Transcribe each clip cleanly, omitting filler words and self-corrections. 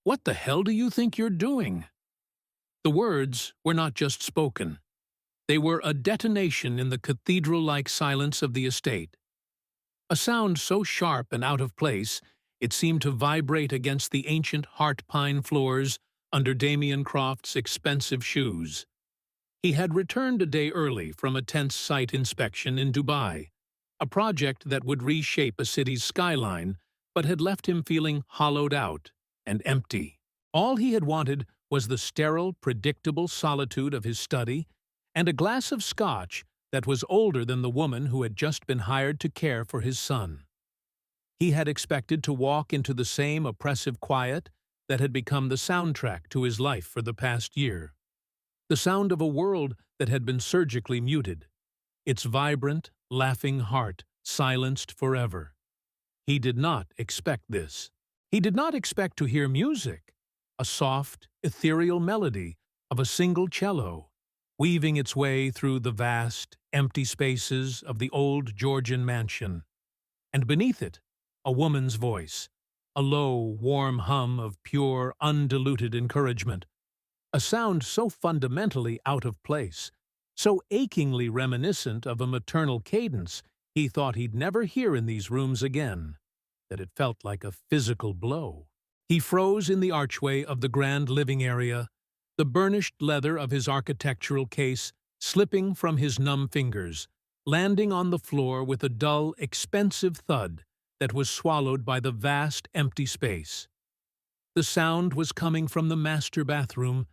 "What the hell do you think you're doing?" The words were not just spoken. They were a detonation in the cathedral-like silence of the estate. A sound so sharp and out of place, it seemed to vibrate against the ancient heart pine floors under Damien Croft's expensive shoes. He had returned a day early from a tense site inspection in Dubai, a project that would reshape a city's skyline, but had left him feeling hollowed out and empty. All he had wanted was the sterile, predictable solitude of his study and a glass of scotch that was older than the woman who had just been hired to care for his son. He had expected to walk into the same oppressive quiet that had become the soundtrack to his life for the past year. The sound of a world that had been surgically muted, its vibrant, laughing heart silenced forever. He did not expect this. He did not expect to hear music, a soft, ethereal melody of a single cello, weaving its way through the vast, empty spaces of the old Georgian mansion. And beneath it, a woman's voice, a low, warm hum of pure, undiluted encouragement, a sound so fundamentally out of place, so achingly reminiscent of a maternal cadence he thought he'd never hear in these rooms again, that it felt like a physical blow. He froze in the archway of the grand living area, the burnished leather of his architectural case slipping from his numb fingers, landing on the floor with a dull, expensive thud that was swallowed by the vast, empty space. The sound was coming from the master bathroom.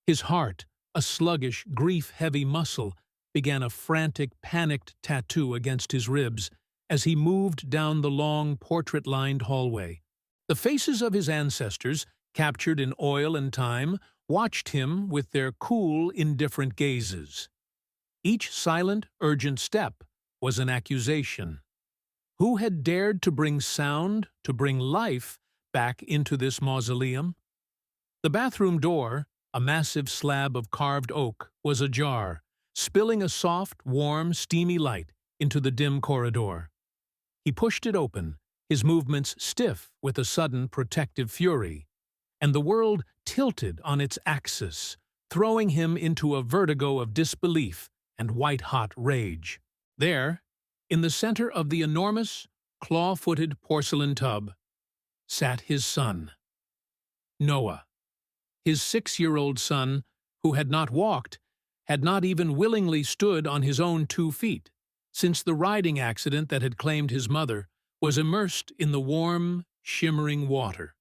His heart, a sluggish, grief-heavy muscle, began a frantic, panicked tattoo against his ribs as he moved down the long, portrait-lined hallway. The faces of his ancestors, captured in oil and time, watched him with their cool, indifferent gazes. Each silent, urgent step was an accusation. Who had dared to bring sound, to bring life, back into this mausoleum? The bathroom door, a massive slab of carved oak, was ajar, spilling a soft, warm, steamy light into the dim corridor. He pushed it open, his movements stiff with a sudden protective fury, and the world tilted on its axis, throwing him into a vertigo of disbelief and white-hot rage. There, in the center of the enormous, claw-footed porcelain tub, sat his son, Noah, his 6-year-old son who had not walked, had not even willingly stood on his own 2 feet, since the riding accident that had claimed his mother was immersed in the warm, shimmering water.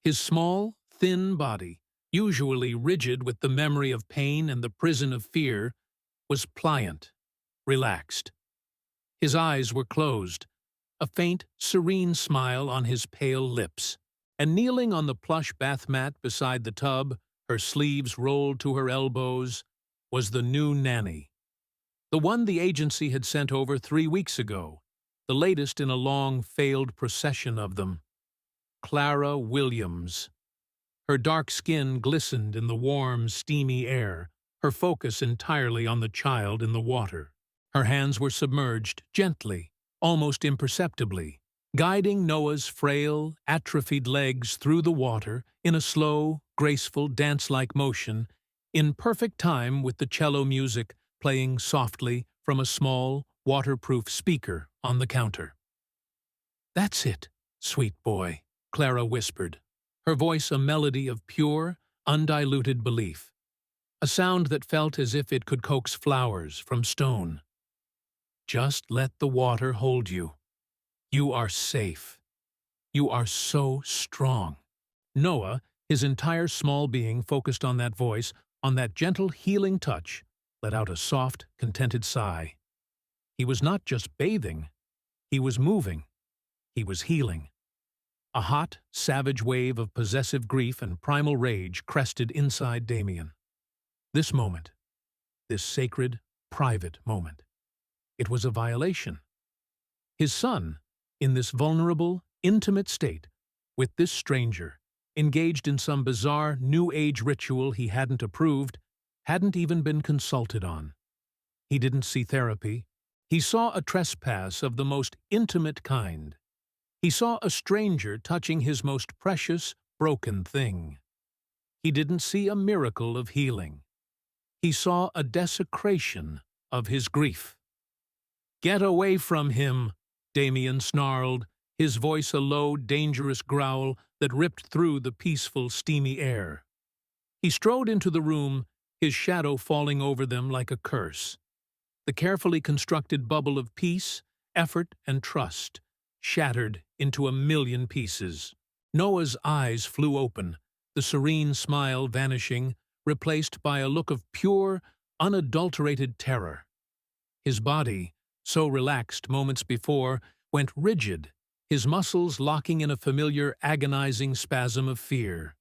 His small, thin body, usually rigid with the memory of pain and the prison of fear, was pliant, relaxed. His eyes were closed, a faint, serene smile on his pale lips, and kneeling on the plush bath mat beside the tub, her sleeves rolled to her elbows, was the new nanny. The one the agency had sent over 3 weeks ago, the latest in a long, failed procession of them. Clara Williams. Her dark skin glistened in the warm, steamy air, her focus entirely on the child in the water. Her hands were submerged, gently, almost imperceptibly, guiding Noah's frail, atrophied legs through the water in a slow, graceful, dance-like motion, in perfect time with the cello music playing softly from a small, waterproof speaker on the counter. "That's it, sweet boy," Clara whispered, her voice a melody of pure, undiluted belief, a sound that felt as if it could coax flowers from stone. "Just let the water hold you. You are safe. You are so strong." Noah, his entire small being focused on that voice, on that gentle, healing touch, let out a soft, contented sigh. He was not just bathing. He was moving. He was healing. A hot, savage wave of possessive grief and primal rage crested inside Damien. This moment, this sacred, private moment, it was a violation. His son, in this vulnerable, intimate state, with this stranger, engaged in some bizarre New Age ritual he hadn't approved, hadn't even been consulted on. He didn't see therapy. He saw a trespass of the most intimate kind. He saw a stranger touching his most precious, broken thing. He didn't see a miracle of healing. He saw a desecration of his grief. "Get away from him," Damien snarled, his voice a low, dangerous growl that ripped through the peaceful, steamy air. He strode into the room, his shadow falling over them like a curse. The carefully constructed bubble of peace, effort, and trust shattered into a million pieces. Noah's eyes flew open, the serene smile vanishing, replaced by a look of pure, unadulterated terror. His body, so relaxed moments before, went rigid, his muscles locking in a familiar, agonizing spasm of fear.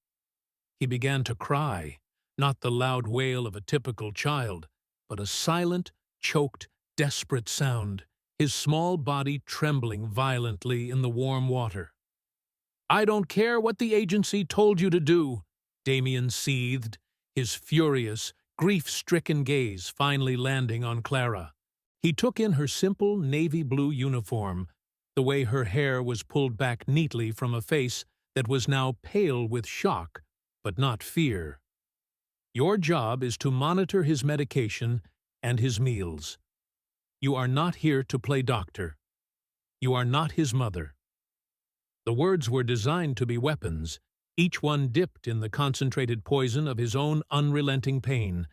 He began to cry, not the loud wail of a typical child, but a silent, choked, desperate sound, his small body trembling violently in the warm water. "I don't care what the agency told you to do," Damien seethed, his furious, grief-stricken gaze finally landing on Clara. He took in her simple navy blue uniform, the way her hair was pulled back neatly from a face that was now pale with shock, but not fear. "Your job is to monitor his medication and his meals. You are not here to play doctor. You are not his mother." The words were designed to be weapons, each one dipped in the concentrated poison of his own unrelenting pain,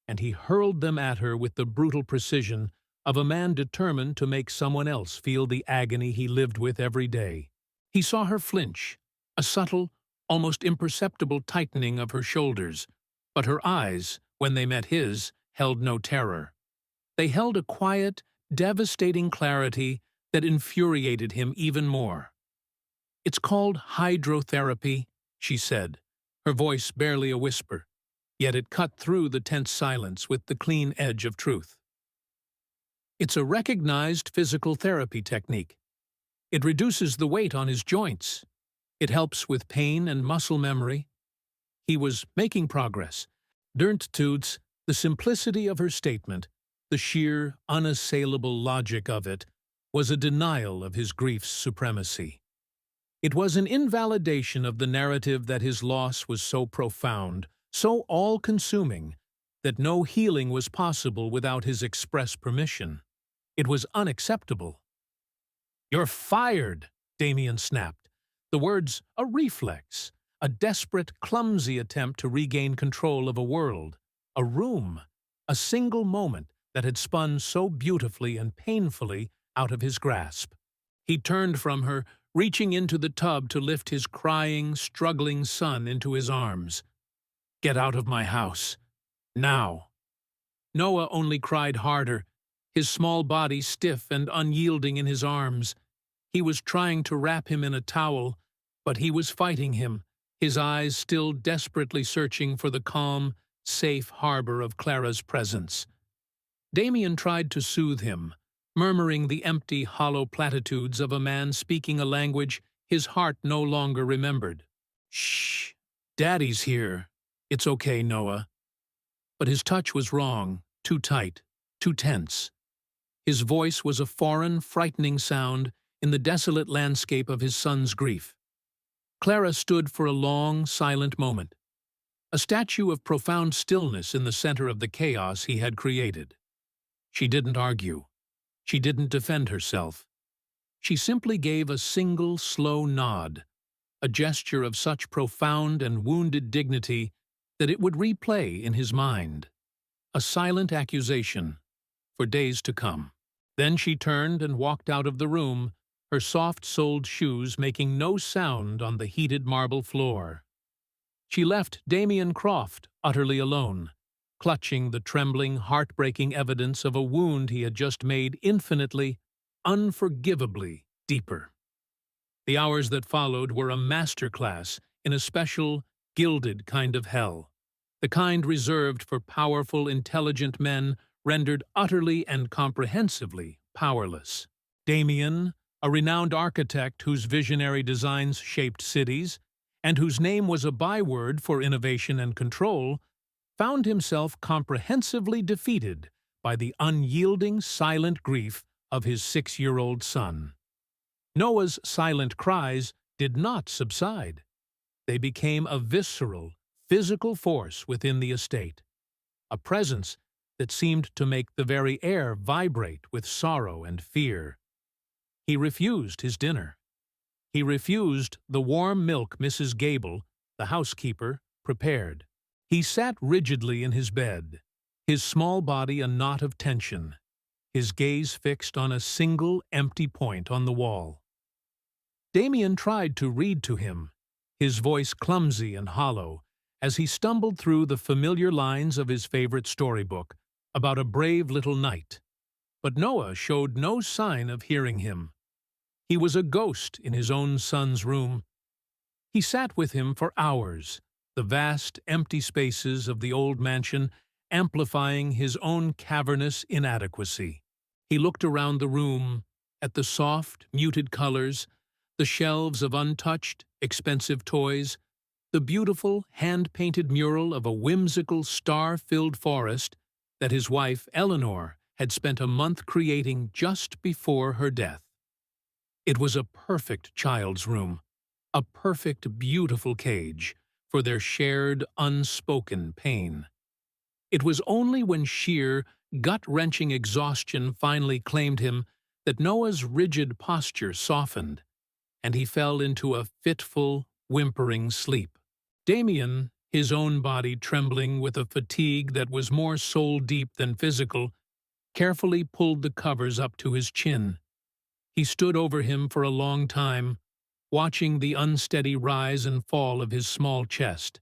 and he hurled them at her with the brutal precision of a man determined to make someone else feel the agony he lived with every day. He saw her flinch, a subtle, almost imperceptible tightening of her shoulders, but her eyes, when they met his, held no terror. They held a quiet, devastating clarity that infuriated him even more. "It's called hydrotherapy," she said, her voice barely a whisper, yet it cut through the tense silence with the clean edge of truth. "It's a recognized physical therapy technique. It reduces the weight on his joints. It helps with pain and muscle memory." He was making progress. Durnt toots, the simplicity of her statement, the sheer, unassailable logic of it, was a denial of his grief's supremacy. It was an invalidation of the narrative that his loss was so profound, so all-consuming, that no healing was possible without his express permission. It was unacceptable. "You're fired," Damien snapped, the words a reflex, a desperate, clumsy attempt to regain control of a world, a room, a single moment that had spun so beautifully and painfully out of his grasp. He turned from her, reaching into the tub to lift his crying, struggling son into his arms. "Get out of my house. Now." Noah only cried harder, his small body stiff and unyielding in his arms. He was trying to wrap him in a towel, but he was fighting him, his eyes still desperately searching for the calm, safe harbor of Clara's presence. Damien tried to soothe him, murmuring the empty, hollow platitudes of a man speaking a language his heart no longer remembered. "Shh, Daddy's here. It's okay, Noah." But his touch was wrong, too tight, too tense. His voice was a foreign, frightening sound in the desolate landscape of his son's grief. Clara stood for a long, silent moment, a statue of profound stillness in the center of the chaos he had created. She didn't argue. She didn't defend herself. She simply gave a single, slow nod, a gesture of such profound and wounded dignity that it would replay in his mind, a silent accusation for days to come. Then she turned and walked out of the room, her soft-soled shoes making no sound on the heated marble floor. She left Damien Croft utterly alone, clutching the trembling, heartbreaking evidence of a wound he had just made infinitely, unforgivably deeper. The hours that followed were a masterclass in a special, gilded kind of hell, the kind reserved for powerful, intelligent men rendered utterly and comprehensively powerless. Damien, a renowned architect whose visionary designs shaped cities, and whose name was a byword for innovation and control, found himself comprehensively defeated by the unyielding, silent grief of his 6-year-old son. Noah's silent cries did not subside. They became a visceral, physical force within the estate, a presence that seemed to make the very air vibrate with sorrow and fear. He refused his dinner. He refused the warm milk Mrs. Gable, the housekeeper, prepared. He sat rigidly in his bed, his small body a knot of tension, his gaze fixed on a single empty point on the wall. Damien tried to read to him, his voice clumsy and hollow, as he stumbled through the familiar lines of his favorite storybook about a brave little knight. But Noah showed no sign of hearing him. He was a ghost in his own son's room. He sat with him for hours, the vast, empty spaces of the old mansion amplifying his own cavernous inadequacy. He looked around the room, at the soft, muted colors, the shelves of untouched, expensive toys, the beautiful, hand-painted mural of a whimsical, star-filled forest that his wife, Eleanor, had spent a month creating just before her death. It was a perfect child's room, a perfect, beautiful cage for their shared, unspoken pain. It was only when sheer, gut-wrenching exhaustion finally claimed him that Noah's rigid posture softened, and he fell into a fitful, whimpering sleep. Damien, his own body trembling with a fatigue that was more soul-deep than physical, carefully pulled the covers up to his chin. He stood over him for a long time, watching the unsteady rise and fall of his small chest,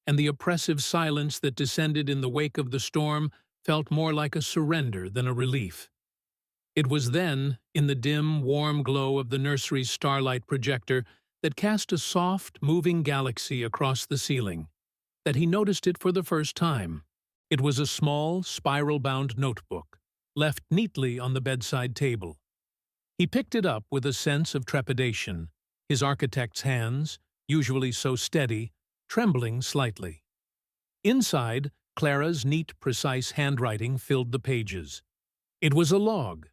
and the oppressive silence that descended in the wake of the storm felt more like a surrender than a relief. It was then, in the dim, warm glow of the nursery's starlight projector that cast a soft, moving galaxy across the ceiling, that he noticed it for the first time. It was a small, spiral-bound notebook, left neatly on the bedside table. He picked it up with a sense of trepidation, his architect's hands, usually so steady, trembling slightly. Inside, Clara's neat, precise handwriting filled the pages. It was a log,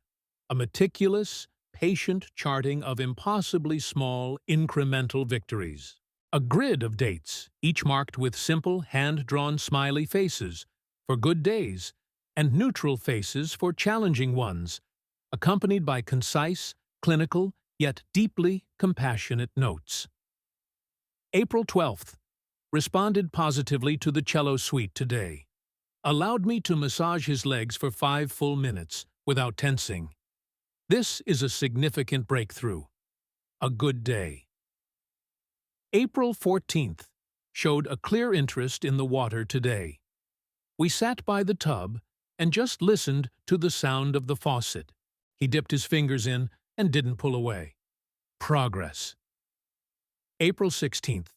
a meticulous, patient charting of impossibly small, incremental victories. A grid of dates, each marked with simple, hand-drawn smiley faces for good days and neutral faces for challenging ones, accompanied by concise, clinical, yet deeply compassionate notes. April 12th. Responded positively to the cello suite today. Allowed me to massage his legs for 5 full minutes without tensing. This is a significant breakthrough. A good day. April 14th. Showed a clear interest in the water today. We sat by the tub and just listened to the sound of the faucet. He dipped his fingers in and didn't pull away. Progress. April 16th.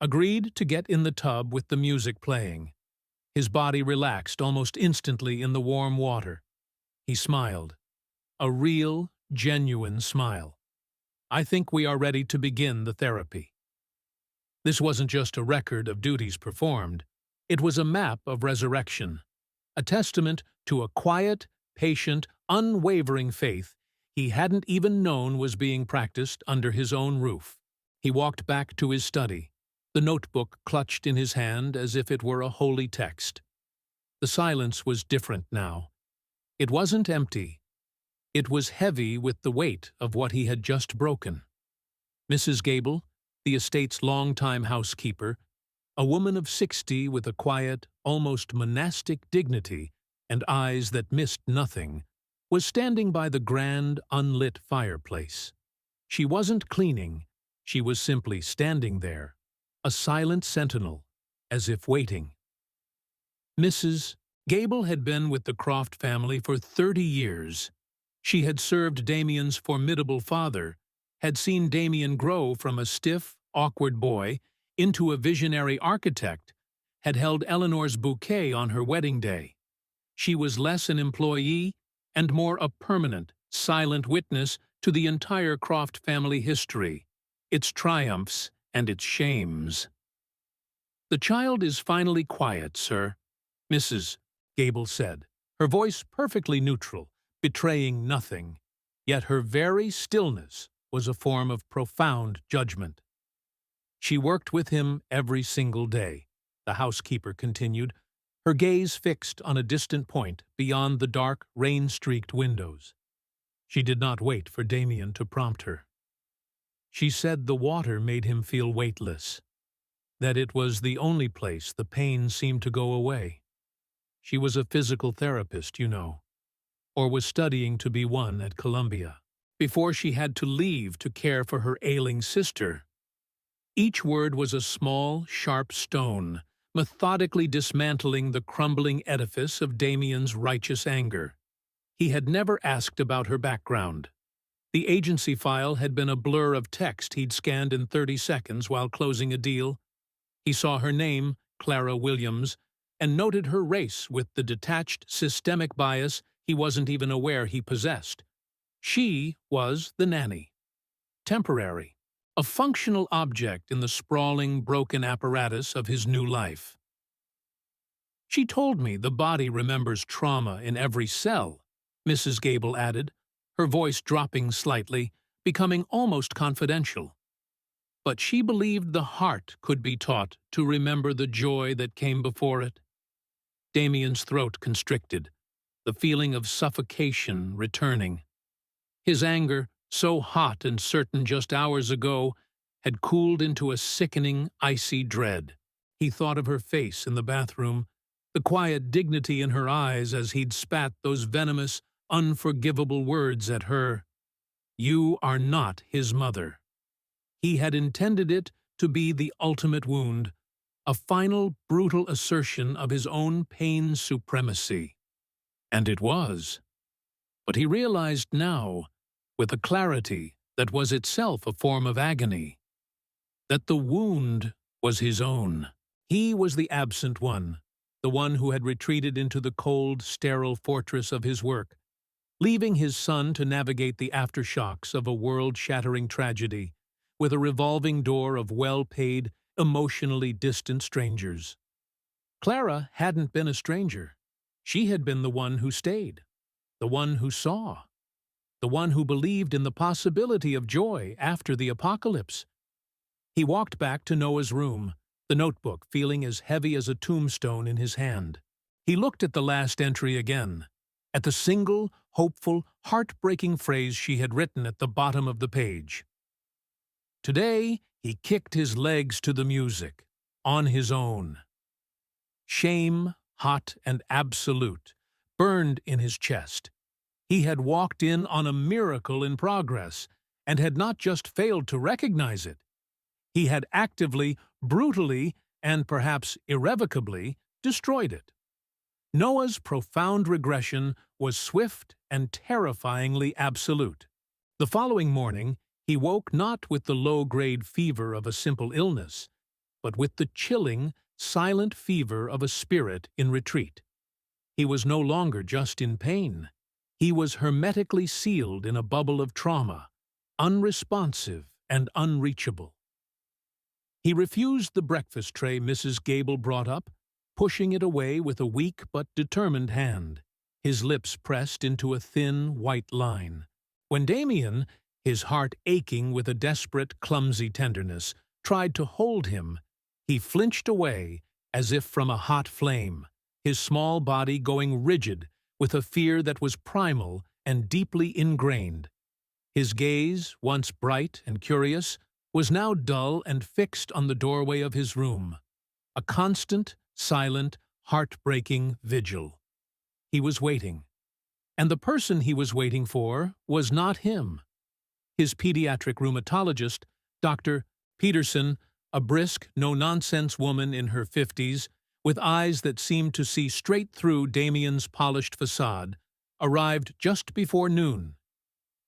Agreed to get in the tub with the music playing. His body relaxed almost instantly in the warm water. He smiled. A real, genuine smile. I think we are ready to begin the therapy. This wasn't just a record of duties performed. It was a map of resurrection, a testament to a quiet, patient, unwavering faith he hadn't even known was being practiced under his own roof. He walked back to his study, the notebook clutched in his hand as if it were a holy text. The silence was different now. It wasn't empty. It was heavy with the weight of what he had just broken. Mrs. Gable, the estate's longtime housekeeper, a woman of 60 with a quiet, almost monastic dignity and eyes that missed nothing, was standing by the grand, unlit fireplace. She wasn't cleaning, she was simply standing there, a silent sentinel, as if waiting. Mrs. Gable had been with the Croft family for 30 years. She had served Damien's formidable father, had seen Damien grow from a stiff, awkward boy into a visionary architect, had held Eleanor's bouquet on her wedding day. She was less an employee and more a permanent, silent witness to the entire Croft family history, its triumphs and its shames. "The child is finally quiet, sir," Mrs. Gable said, her voice perfectly neutral, betraying nothing, yet her very stillness was a form of profound judgment. She worked with him every single day, the housekeeper continued, her gaze fixed on a distant point beyond the dark, rain-streaked windows. She did not wait for Damien to prompt her. She said the water made him feel weightless, that it was the only place the pain seemed to go away. She was a physical therapist, you know, or was studying to be one at Columbia, before she had to leave to care for her ailing sister. Each word was a small, sharp stone, methodically dismantling the crumbling edifice of Damien's righteous anger. He had never asked about her background. The agency file had been a blur of text he'd scanned in 30 seconds while closing a deal. He saw her name, Clara Williams, and noted her race with the detached, systemic bias he wasn't even aware he possessed. She was the nanny. Temporary. A functional object in the sprawling, broken apparatus of his new life. She told me the body remembers trauma in every cell, Mrs. Gable added, her voice dropping slightly, becoming almost confidential. But she believed the heart could be taught to remember the joy that came before it. Damien's throat constricted, the feeling of suffocation returning. His anger, so hot and certain just hours ago, had cooled into a sickening, icy dread. He thought of her face in the bathroom, the quiet dignity in her eyes as he'd spat those venomous, unforgivable words at her. You are not his mother. He had intended it to be the ultimate wound, a final, brutal assertion of his own pain's supremacy. And it was. But he realized now, with a clarity that was itself a form of agony, that the wound was his own. He was the absent one, the one who had retreated into the cold, sterile fortress of his work, leaving his son to navigate the aftershocks of a world-shattering tragedy, with a revolving door of well-paid, emotionally distant strangers. Clara hadn't been a stranger. She had been the one who stayed, the one who saw, the one who believed in the possibility of joy after the apocalypse. He walked back to Noah's room, the notebook feeling as heavy as a tombstone in his hand. He looked at the last entry again, at the single, hopeful, heartbreaking phrase she had written at the bottom of the page. Today, he kicked his legs to the music, on his own. Shame, hot and absolute, burned in his chest. He had walked in on a miracle in progress, and had not just failed to recognize it. He had actively, brutally, and perhaps irrevocably destroyed it. Noah's profound regression was swift and terrifyingly absolute. The following morning, he woke not with the low-grade fever of a simple illness, but with the chilling, silent fever of a spirit in retreat. He was no longer just in pain. He was hermetically sealed in a bubble of trauma, unresponsive and unreachable. He refused the breakfast tray Mrs. Gable brought up, pushing it away with a weak but determined hand, his lips pressed into a thin, white line. When Damien, his heart aching with a desperate, clumsy tenderness, tried to hold him, he flinched away as if from a hot flame, his small body going rigid with a fear that was primal and deeply ingrained. His gaze, once bright and curious, was now dull and fixed on the doorway of his room, a constant, silent, heartbreaking vigil. He was waiting, and the person he was waiting for was not him. His pediatric rheumatologist, Dr. Peterson, a brisk, no-nonsense woman in her 50s, with eyes that seemed to see straight through Damien's polished facade, arrived just before noon.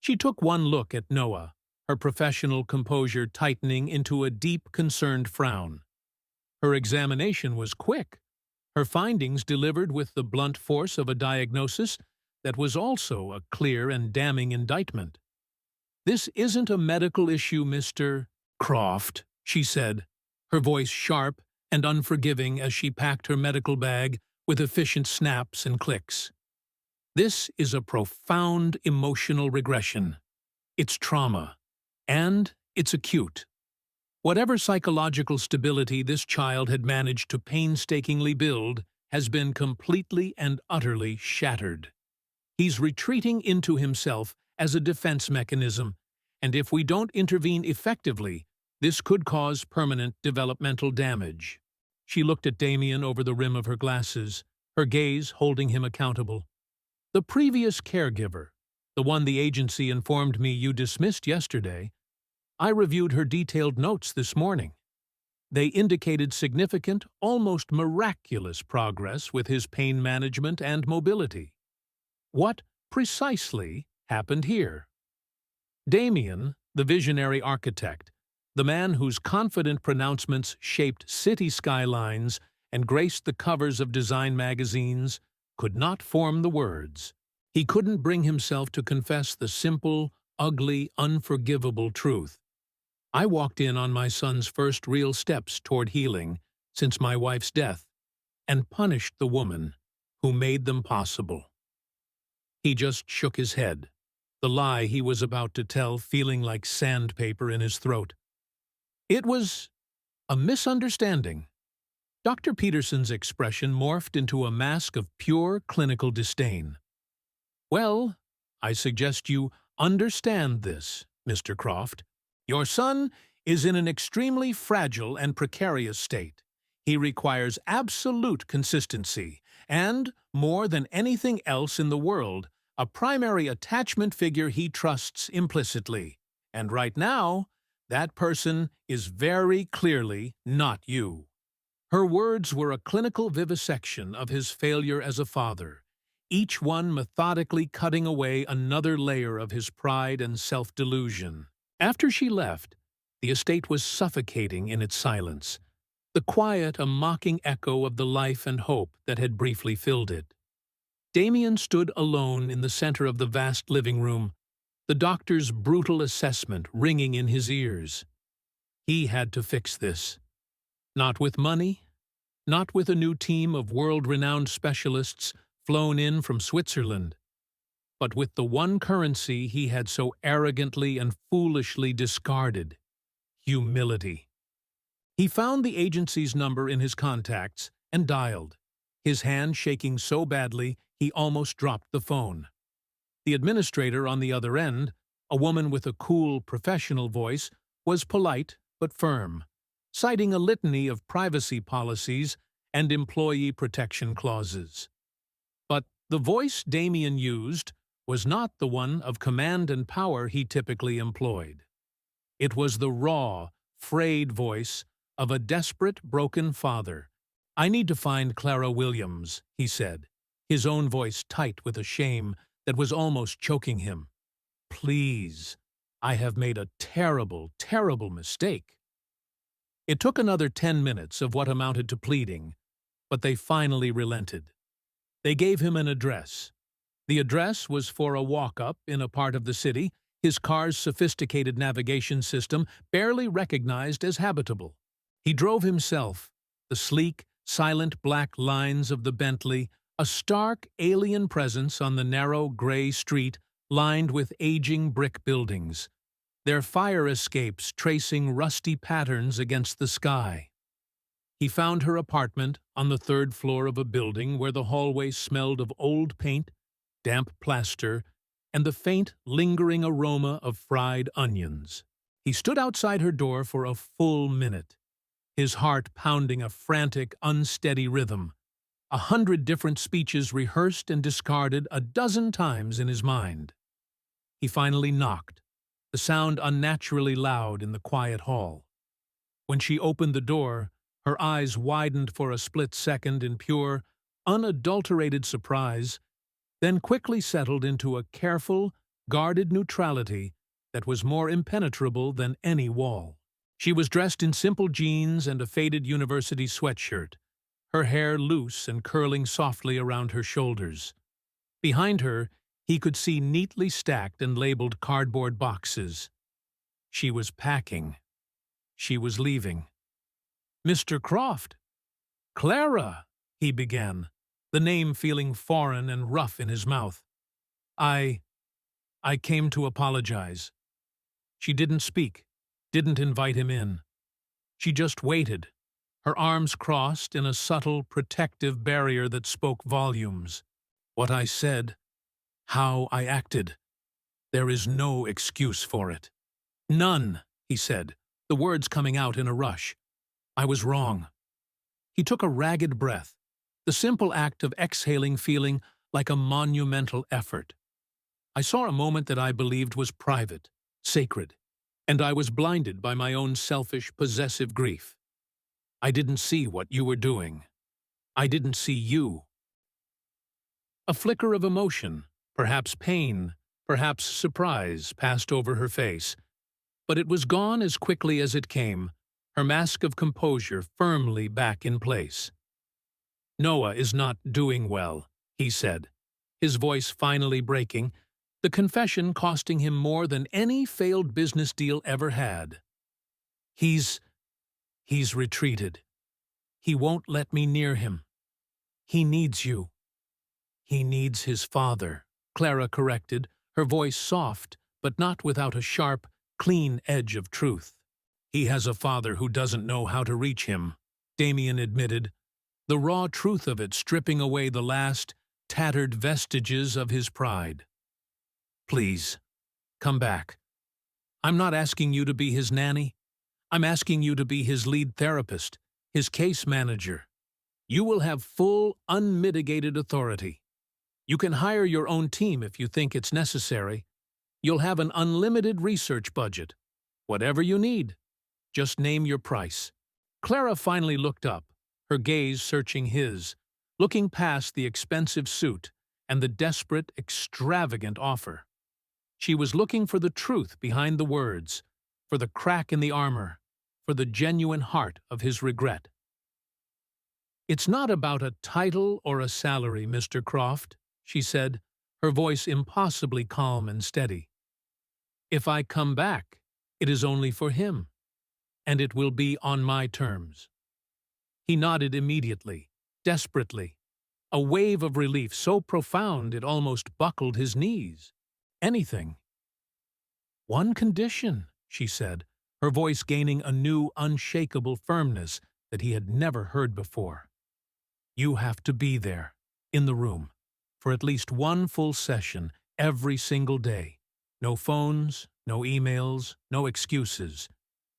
She took one look at Noah, her professional composure tightening into a deep, concerned frown. Her examination was quick, her findings delivered with the blunt force of a diagnosis that was also a clear and damning indictment. "This isn't a medical issue, Mr. Croft," she said, her voice sharp and unforgiving as she packed her medical bag with efficient snaps and clicks. "This is a profound emotional regression. It's trauma, and it's acute. Whatever psychological stability this child had managed to painstakingly build has been completely and utterly shattered. He's retreating into himself as a defense mechanism, and if we don't intervene effectively, this could cause permanent developmental damage. She looked at Damien over the rim of her glasses, her gaze holding him accountable. The previous caregiver, the one the agency informed me you dismissed yesterday, I reviewed her detailed notes this morning. They indicated significant, almost miraculous progress with his pain management and mobility. What precisely happened here? Damien, the visionary architect, the man whose confident pronouncements shaped city skylines and graced the covers of design magazines, could not form the words. He couldn't bring himself to confess the simple, ugly, unforgivable truth. I walked in on my son's first real steps toward healing since my wife's death and punished the woman who made them possible. He just shook his head, the lie he was about to tell feeling like sandpaper in his throat. It was a misunderstanding. Dr. Peterson's expression morphed into a mask of pure clinical disdain. Well, I suggest you understand this, Mr. Croft. Your son is in an extremely fragile and precarious state. He requires absolute consistency and, more than anything else in the world, a primary attachment figure he trusts implicitly. And right now, that person is very clearly not you. Her words were a clinical vivisection of his failure as a father, each one methodically cutting away another layer of his pride and self-delusion. After she left, the estate was suffocating in its silence, the quiet a mocking echo of the life and hope that had briefly filled it. Damien stood alone in the center of the vast living room, the doctor's brutal assessment ringing in his ears. He had to fix this. Not with money, not with a new team of world-renowned specialists flown in from Switzerland, but with the one currency he had so arrogantly and foolishly discarded: humility. He found the agency's number in his contacts and dialed, his hand shaking so badly he almost dropped the phone. The administrator on the other end, a woman with a cool, professional voice, was polite but firm, citing a litany of privacy policies and employee protection clauses. But the voice Damien used was not the one of command and power he typically employed. It was the raw, frayed voice of a desperate, broken father. "I need to find Clara Williams," he said, his own voice tight with a shame that was almost choking him. "Please, I have made a terrible, terrible mistake." It took another 10 minutes of what amounted to pleading, but they finally relented. They gave him an address. The address was for a walk-up in a part of the city his car's sophisticated navigation system barely recognized as habitable. He drove himself, the sleek, silent black lines of the Bentley, a stark, alien presence on the narrow, gray street lined with aging brick buildings, their fire escapes tracing rusty patterns against the sky. He found her apartment on the 3rd floor of a building where the hallway smelled of old paint, damp plaster, and the faint, lingering aroma of fried onions. He stood outside her door for a full minute, his heart pounding a frantic, unsteady rhythm, 100 different speeches rehearsed and discarded a dozen times in his mind. He finally knocked, the sound unnaturally loud in the quiet hall. When she opened the door, her eyes widened for a split second in pure, unadulterated surprise, then quickly settled into a careful, guarded neutrality that was more impenetrable than any wall. She was dressed in simple jeans and a faded university sweatshirt, her hair loose and curling softly around her shoulders. Behind her, he could see neatly stacked and labeled cardboard boxes. She was packing. She was leaving. "Mr. Croft." "Clara," he began, the name feeling foreign and rough in his mouth. I came to apologize." She didn't speak, didn't invite him in. She just waited, her arms crossed in a subtle, protective barrier that spoke volumes. What I said, how I acted, there is no excuse for it. None, he said, the words coming out in a rush. I was wrong. He took a ragged breath, the simple act of exhaling feeling like a monumental effort. I saw a moment that I believed was private, sacred, and I was blinded by my own selfish, possessive grief. I didn't see what you were doing. I didn't see you. A flicker of emotion, perhaps pain, perhaps surprise, passed over her face, but it was gone as quickly as it came, her mask of composure firmly back in place. Noah is not doing well, he said, his voice finally breaking, the confession costing him more than any failed business deal ever had. He's retreated. He won't let me near him. He needs you. He needs his father, Clara corrected, her voice soft, but not without a sharp, clean edge of truth. He has a father who doesn't know how to reach him, Damien admitted, the raw truth of it stripping away the last, tattered vestiges of his pride. Please, come back. I'm not asking you to be his nanny. I'm asking you to be his lead therapist, his case manager. You will have full, unmitigated authority. You can hire your own team if you think it's necessary. You'll have an unlimited research budget. Whatever you need. Just name your price. Clara finally looked up, her gaze searching his, looking past the expensive suit and the desperate, extravagant offer. She was looking for the truth behind the words, for the crack in the armor, for the genuine heart of his regret. It's not about a title or a salary, Mr. Croft, she said, her voice impossibly calm and steady. If I come back, it is only for him, and it will be on my terms. He nodded immediately, desperately, a wave of relief so profound it almost buckled his knees. Anything. One condition, she said, her voice gaining a new, unshakable firmness that he had never heard before. You have to be there, in the room, for at least one full session every single day. No phones, no emails, no excuses.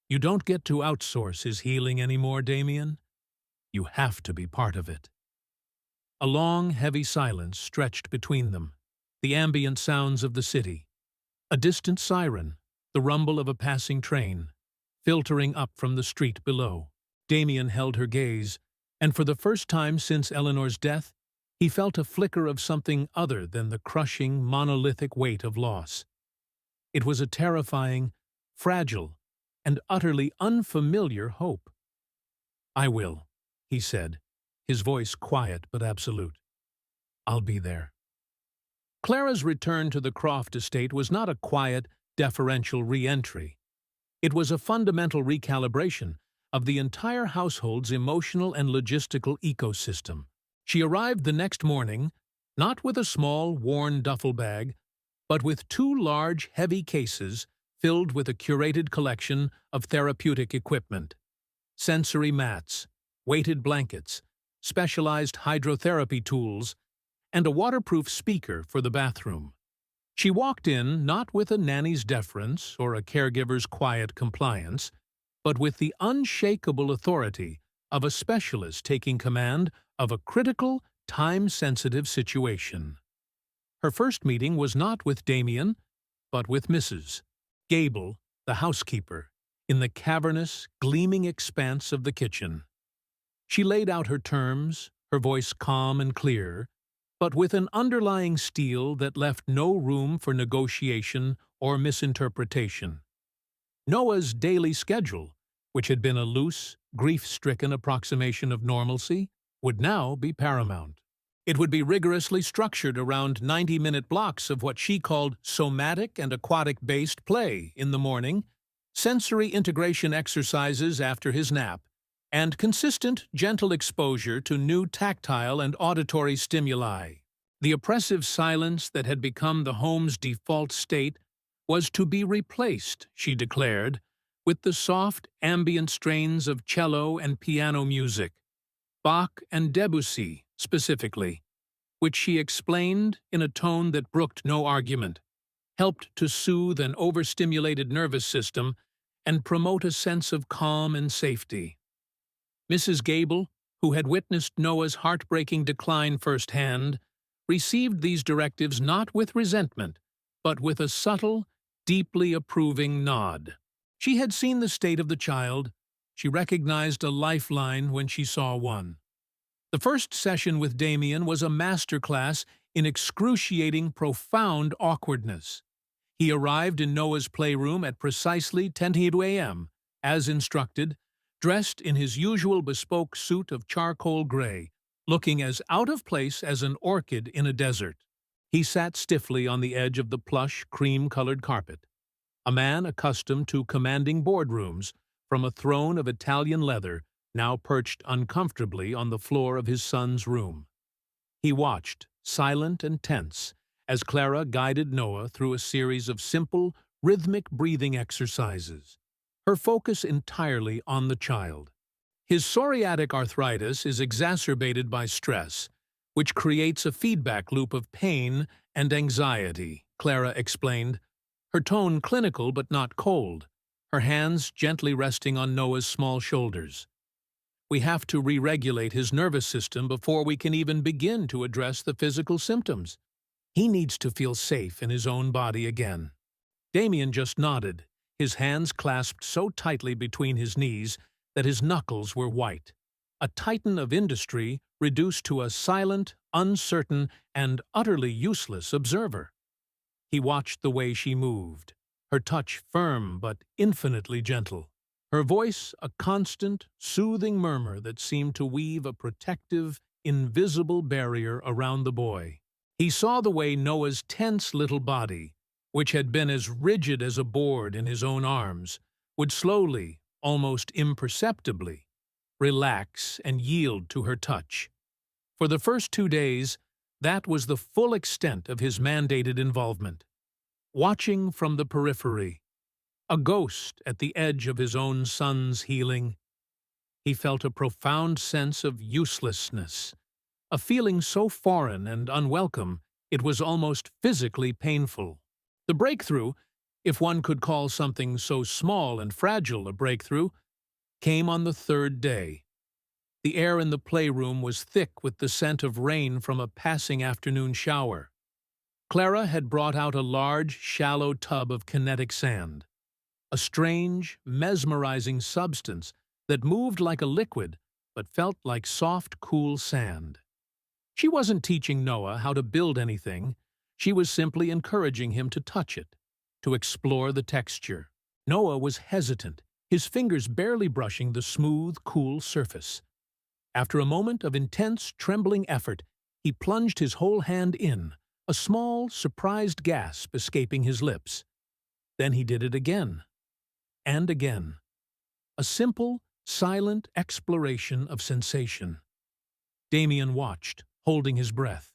You don't get to outsource his healing anymore, Damien. You have to be part of it. A long, heavy silence stretched between them, the ambient sounds of the city. A distant siren, the rumble of a passing train, filtering up from the street below. Damien held her gaze, and for the first time since Eleanor's death, he felt a flicker of something other than the crushing, monolithic weight of loss. It was a terrifying, fragile, and utterly unfamiliar hope. I will, he said, his voice quiet but absolute. I'll be there. Clara's return to the Croft estate was not a quiet, deferential re-entry. It was a fundamental recalibration of the entire household's emotional and logistical ecosystem. She arrived the next morning, not with a small, worn duffel bag, but with two large, heavy cases filled with a curated collection of therapeutic equipment. Sensory mats, weighted blankets, specialized hydrotherapy tools, and a waterproof speaker for the bathroom. She walked in not with a nanny's deference or a caregiver's quiet compliance, but with the unshakable authority of a specialist taking command of a critical, time-sensitive situation. Her first meeting was not with Damien, but with Mrs. Gable, the housekeeper, in the cavernous, gleaming expanse of the kitchen. She laid out her terms, her voice calm and clear, but with an underlying steel that left no room for negotiation or misinterpretation. Noah's daily schedule, which had been a loose, grief-stricken approximation of normalcy, would now be paramount. It would be rigorously structured around 90-minute blocks of what she called somatic and aquatic-based play in the morning, sensory integration exercises after his nap, and consistent, gentle exposure to new tactile and auditory stimuli. The oppressive silence that had become the home's default state was to be replaced, she declared, with the soft, ambient strains of cello and piano music, Bach and Debussy specifically, which she explained in a tone that brooked no argument, helped to soothe an overstimulated nervous system and promote a sense of calm and safety. Mrs. Gable, who had witnessed Noah's heartbreaking decline firsthand, received these directives not with resentment, but with a subtle, deeply approving nod. She had seen the state of the child. She recognized a lifeline when she saw one. The first session with Damien was a masterclass in excruciating, profound awkwardness. He arrived in Noah's playroom at precisely 10 a.m., as instructed, dressed in his usual bespoke suit of charcoal gray, looking as out of place as an orchid in a desert. He sat stiffly on the edge of the plush, cream-colored carpet, a man accustomed to commanding boardrooms from a throne of Italian leather now perched uncomfortably on the floor of his son's room. He watched, silent and tense, as Clara guided Noah through a series of simple, rhythmic breathing exercises, her focus entirely on the child. His psoriatic arthritis is exacerbated by stress, which creates a feedback loop of pain and anxiety, Clara explained, her tone clinical but not cold, her hands gently resting on Noah's small shoulders. We have to re-regulate his nervous system before we can even begin to address the physical symptoms. He needs to feel safe in his own body again. Damien just nodded, his hands clasped so tightly between his knees that his knuckles were white. A titan of industry reduced to a silent, uncertain, and utterly useless observer. He watched the way she moved, her touch firm but infinitely gentle, her voice a constant, soothing murmur that seemed to weave a protective, invisible barrier around the boy. He saw the way Noah's tense little body, which had been as rigid as a board in his own arms, would slowly, almost imperceptibly, relax and yield to her touch. For the first 2 days, that was the full extent of his mandated involvement. Watching from the periphery, a ghost at the edge of his own son's healing, he felt a profound sense of uselessness, a feeling so foreign and unwelcome it was almost physically painful. The breakthrough, if one could call something so small and fragile a breakthrough, came on the 3rd day. The air in the playroom was thick with the scent of rain from a passing afternoon shower. Clara had brought out a large, shallow tub of kinetic sand, a strange, mesmerizing substance that moved like a liquid but felt like soft, cool sand. She wasn't teaching Noah how to build anything. She was simply encouraging him to touch it, to explore the texture. Noah was hesitant, his fingers barely brushing the smooth, cool surface. After a moment of intense, trembling effort, he plunged his whole hand in, a small, surprised gasp escaping his lips. Then he did it again, and again. A simple, silent exploration of sensation. Damien watched, holding his breath.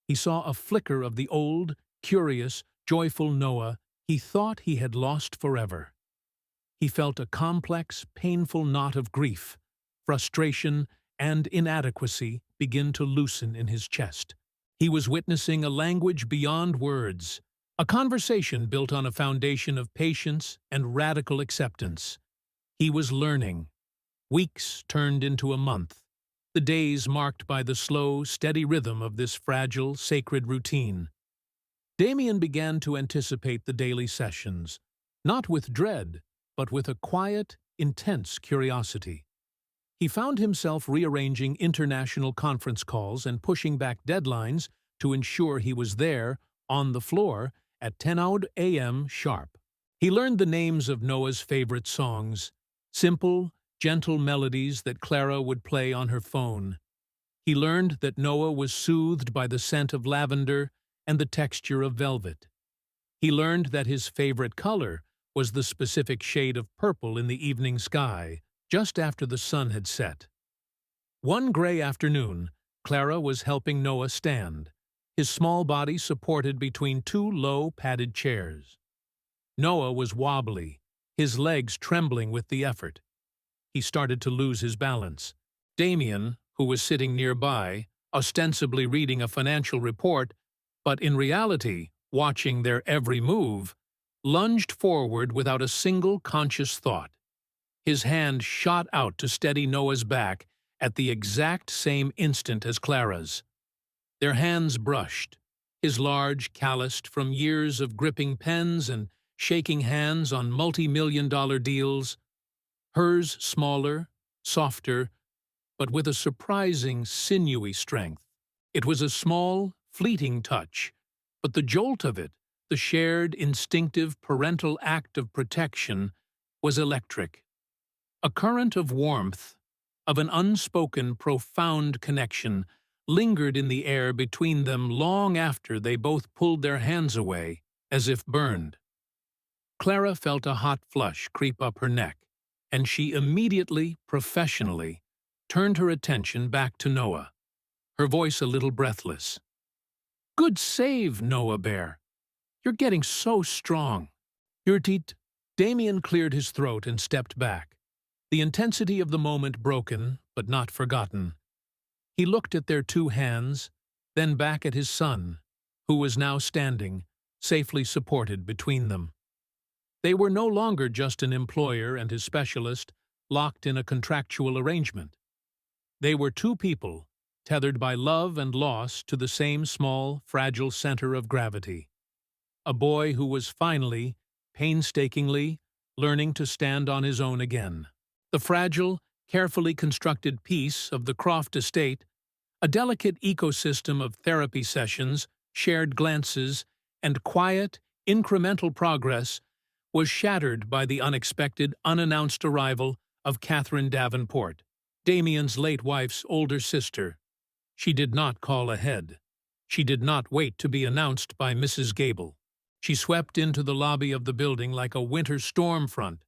He saw a flicker of the old, curious, joyful Noah he thought he had lost forever. He felt a complex, painful knot of grief, frustration, and inadequacy begin to loosen in his chest. He was witnessing a language beyond words, a conversation built on a foundation of patience and radical acceptance. He was learning. Weeks turned into a month, the days marked by the slow, steady rhythm of this fragile, sacred routine. Damien began to anticipate the daily sessions, not with dread, but with a quiet, intense curiosity. He found himself rearranging international conference calls and pushing back deadlines to ensure he was there, on the floor, at 10 a.m. sharp. He learned the names of Noah's favorite songs, simple, gentle melodies that Clara would play on her phone. He learned that Noah was soothed by the scent of lavender and the texture of velvet. He learned that his favorite color was the specific shade of purple in the evening sky, just after the sun had set. One gray afternoon, Clara was helping Noah stand, his small body supported between 2 low, padded chairs. Noah was wobbly, his legs trembling with the effort. He started to lose his balance. Damien, who was sitting nearby, ostensibly reading a financial report, but in reality watching their every move, lunged forward without a single conscious thought. His hand shot out to steady Noah's back at the exact same instant as Clara's. Their hands brushed, his large, calloused from years of gripping pens and shaking hands on multi-million-dollar deals, hers smaller, softer, but with a surprising, sinewy strength. It was a small, fleeting touch, but the jolt of it, the shared, instinctive parental act of protection, was electric. A current of warmth, of an unspoken, profound connection, lingered in the air between them long after they both pulled their hands away, as if burned. Clara felt a hot flush creep up her neck, and she immediately, professionally, turned her attention back to Noah, her voice a little breathless. "Good save, Noah Bear. You're getting so strong." Urtit. Damien cleared his throat and stepped back, the intensity of the moment broken, but not forgotten. He looked at their two hands, then back at his son, who was now standing, safely supported between them. They were no longer just an employer and his specialist, locked in a contractual arrangement. They were two people, tethered by love and loss to the same small, fragile center of gravity. A boy who was finally, painstakingly, learning to stand on his own again. The fragile, carefully constructed piece of the Croft estate, a delicate ecosystem of therapy sessions, shared glances, and quiet, incremental progress, was shattered by the unexpected, unannounced arrival of Catherine Davenport, Damien's late wife's older sister. She did not call ahead. She did not wait to be announced by Mrs. Gable. She swept into the lobby of the building like a winter storm front,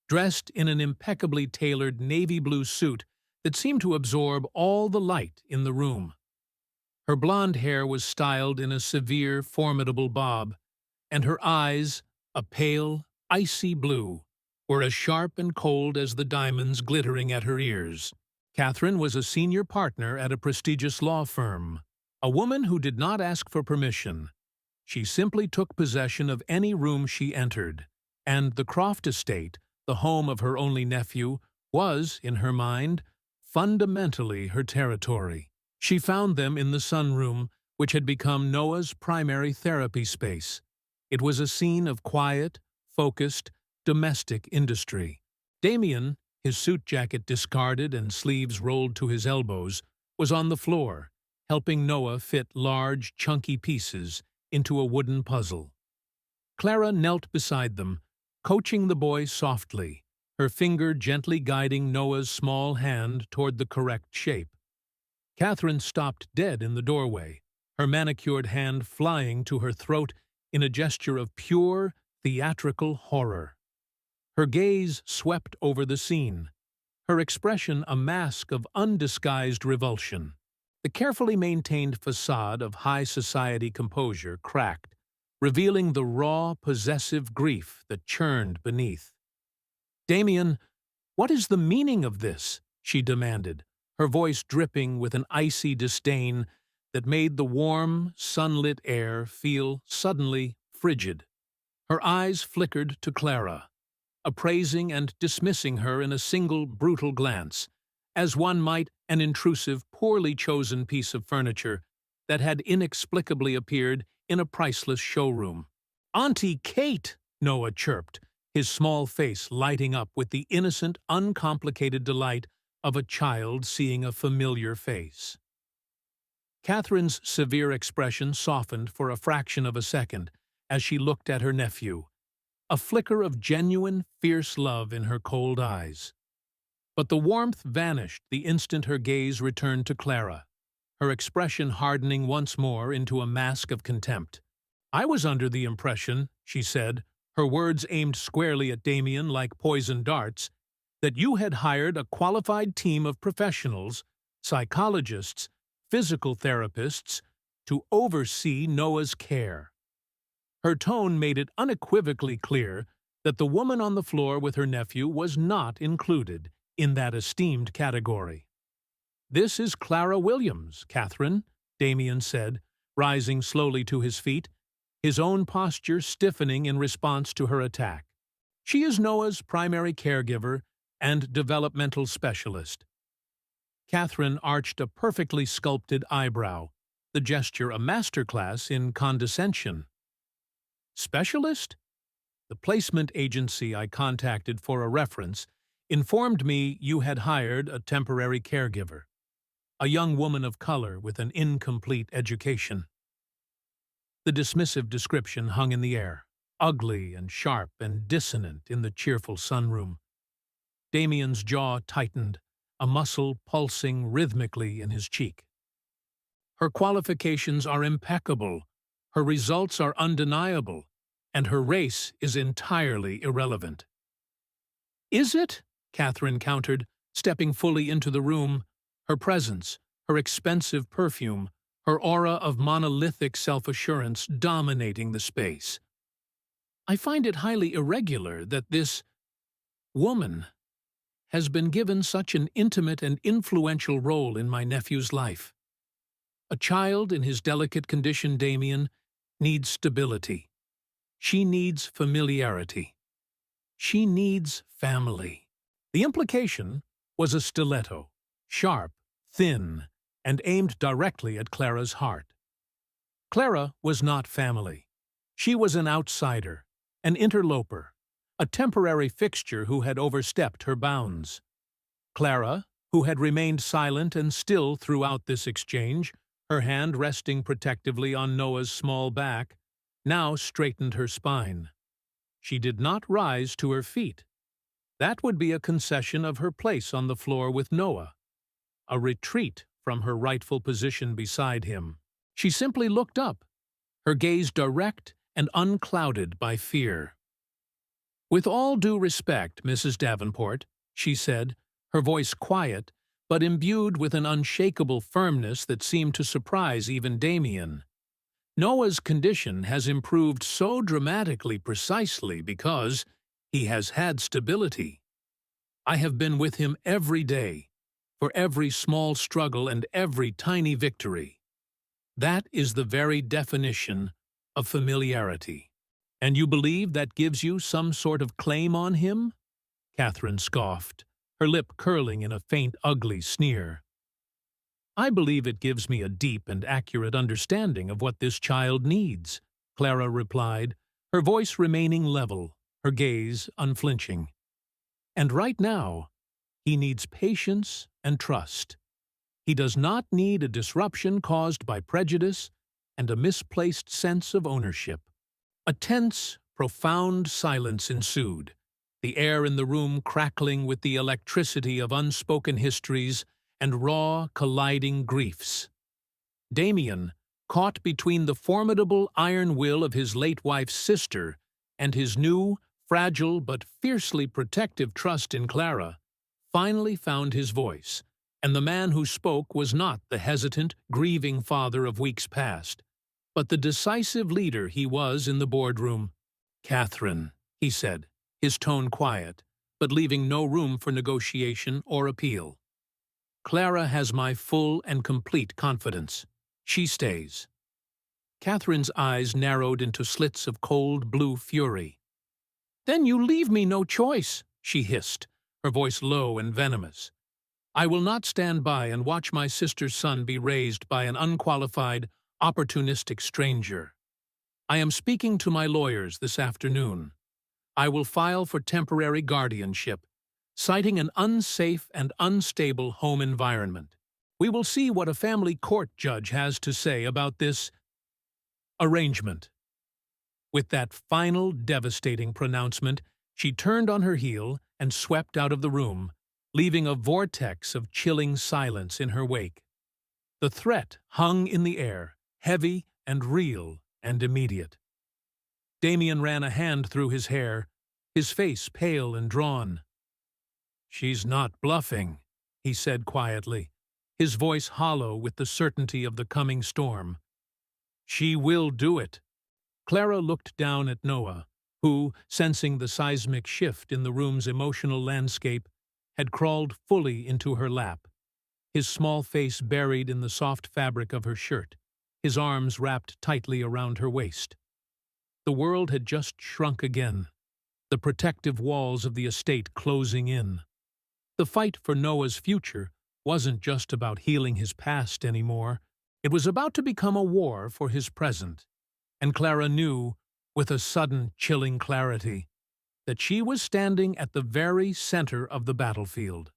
dressed in an impeccably tailored navy blue suit that seemed to absorb all the light in the room. Her blonde hair was styled in a severe, formidable bob, and her eyes, a pale, icy blue, were as sharp and cold as the diamonds glittering at her ears. Catherine was a senior partner at a prestigious law firm, a woman who did not ask for permission. She simply took possession of any room she entered, and the Croft estate, the home of her only nephew, was, in her mind, fundamentally her territory. She found them in the sunroom, which had become Noah's primary therapy space. It was a scene of quiet, focused, domestic industry. Damien, his suit jacket discarded and sleeves rolled to his elbows, was on the floor, helping Noah fit large, chunky pieces into a wooden puzzle. Clara knelt beside them, coaching the boy softly, her finger gently guiding Noah's small hand toward the correct shape. Catherine stopped dead in the doorway, her manicured hand flying to her throat in a gesture of pure, theatrical horror. Her gaze swept over the scene, her expression a mask of undisguised revulsion. The carefully maintained facade of high society composure cracked, revealing the raw, possessive grief that churned beneath. "Damien, what is the meaning of this?" she demanded, her voice dripping with an icy disdain that made the warm, sunlit air feel suddenly frigid. Her eyes flickered to Clara, appraising and dismissing her in a single brutal glance, as one might an intrusive, poorly chosen piece of furniture that had inexplicably appeared in a priceless showroom. "Auntie Kate!" Noah chirped, his small face lighting up with the innocent, uncomplicated delight of a child seeing a familiar face. Catherine's severe expression softened for a fraction of a second as she looked at her nephew, a flicker of genuine, fierce love in her cold eyes. But the warmth vanished the instant her gaze returned to Clara, her expression hardening once more into a mask of contempt. "I was under the impression," she said, her words aimed squarely at Damien like poisoned darts, "that you had hired a qualified team of professionals, psychologists, physical therapists, to oversee Noah's care." Her tone made it unequivocally clear that the woman on the floor with her nephew was not included in that esteemed category. "This is Clara Williams, Catherine," Damien said, rising slowly to his feet, his own posture stiffening in response to her attack. "She is Noah's primary caregiver and developmental specialist." Catherine arched a perfectly sculpted eyebrow, the gesture a masterclass in condescension. "Specialist?" "The placement agency I contacted for a reference informed me you had hired a temporary caregiver, a young woman of color with an incomplete education." The dismissive description hung in the air, ugly and sharp and dissonant in the cheerful sunroom. Damien's jaw tightened, a muscle pulsing rhythmically in his cheek. "Her qualifications are impeccable, her results are undeniable, and her race is entirely irrelevant." "Is it?" Catherine countered, stepping fully into the room, her presence, her expensive perfume, her aura of monolithic self-assurance dominating the space. "I find it highly irregular that this woman has been given such an intimate and influential role in my nephew's life. A child in his delicate condition, Damien, needs stability. She needs familiarity. She needs family." The implication was a stiletto, sharp, thin, and aimed directly at Clara's heart. Clara was not family. She was an outsider, an interloper, a temporary fixture who had overstepped her bounds. Clara, who had remained silent and still throughout this exchange, her hand resting protectively on Noah's small back, now straightened her spine. She did not rise to her feet. That would be a concession of her place on the floor with Noah, a retreat from her rightful position beside him. She simply looked up, her gaze direct and unclouded by fear. "With all due respect, Mrs. Davenport," she said, her voice quiet, but imbued with an unshakable firmness that seemed to surprise even Damien. "Noah's condition has improved so dramatically precisely because he has had stability. I have been with him every day, for every small struggle and every tiny victory. That is the very definition of familiarity." "And you believe that gives you some sort of claim on him?" Catherine scoffed, her lip curling in a faint, ugly sneer. "I believe it gives me a deep and accurate understanding of what this child needs," Clara replied, her voice remaining level, her gaze unflinching. "And right now, he needs patience and trust. He does not need a disruption caused by prejudice and a misplaced sense of ownership." A tense, profound silence ensued, the air in the room crackling with the electricity of unspoken histories and raw, colliding griefs. Damien, caught between the formidable iron will of his late wife's sister and his new, fragile but fiercely protective trust in Clara, finally found his voice, and the man who spoke was not the hesitant, grieving father of weeks past, but the decisive leader he was in the boardroom. "Catherine," he said, his tone quiet, but leaving no room for negotiation or appeal. "Clara has my full and complete confidence. She stays." Catherine's eyes narrowed into slits of cold blue fury. "Then you leave me no choice," she hissed, her voice low and venomous. "I will not stand by and watch my sister's son be raised by an unqualified, opportunistic stranger. I am speaking to my lawyers this afternoon. I will file for temporary guardianship, citing an unsafe and unstable home environment. We will see what a family court judge has to say about this arrangement." With that final devastating pronouncement, she turned on her heel and swept out of the room, leaving a vortex of chilling silence in her wake. The threat hung in the air, heavy and real and immediate. Damien ran a hand through his hair, his face pale and drawn. "She's not bluffing," he said quietly, his voice hollow with the certainty of the coming storm. "She will do it." Clara looked down at Noah, who, sensing the seismic shift in the room's emotional landscape, had crawled fully into her lap, his small face buried in the soft fabric of her shirt, his arms wrapped tightly around her waist. The world had just shrunk again, the protective walls of the estate closing in. The fight for Noah's future wasn't just about healing his past anymore. It was about to become a war for his present. And Clara knew, with a sudden, chilling clarity, that she was standing at the very center of the battlefield.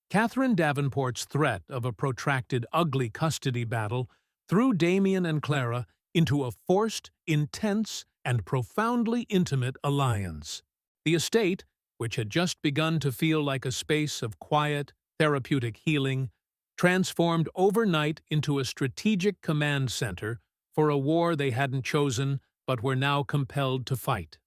Catherine Davenport's threat of a protracted, ugly custody battle threw Damien and Clara into a forced, intense, and profoundly intimate alliance. The estate, which had just begun to feel like a space of quiet, therapeutic healing, transformed overnight into a strategic command center for a war they hadn't chosen but were now compelled to fight.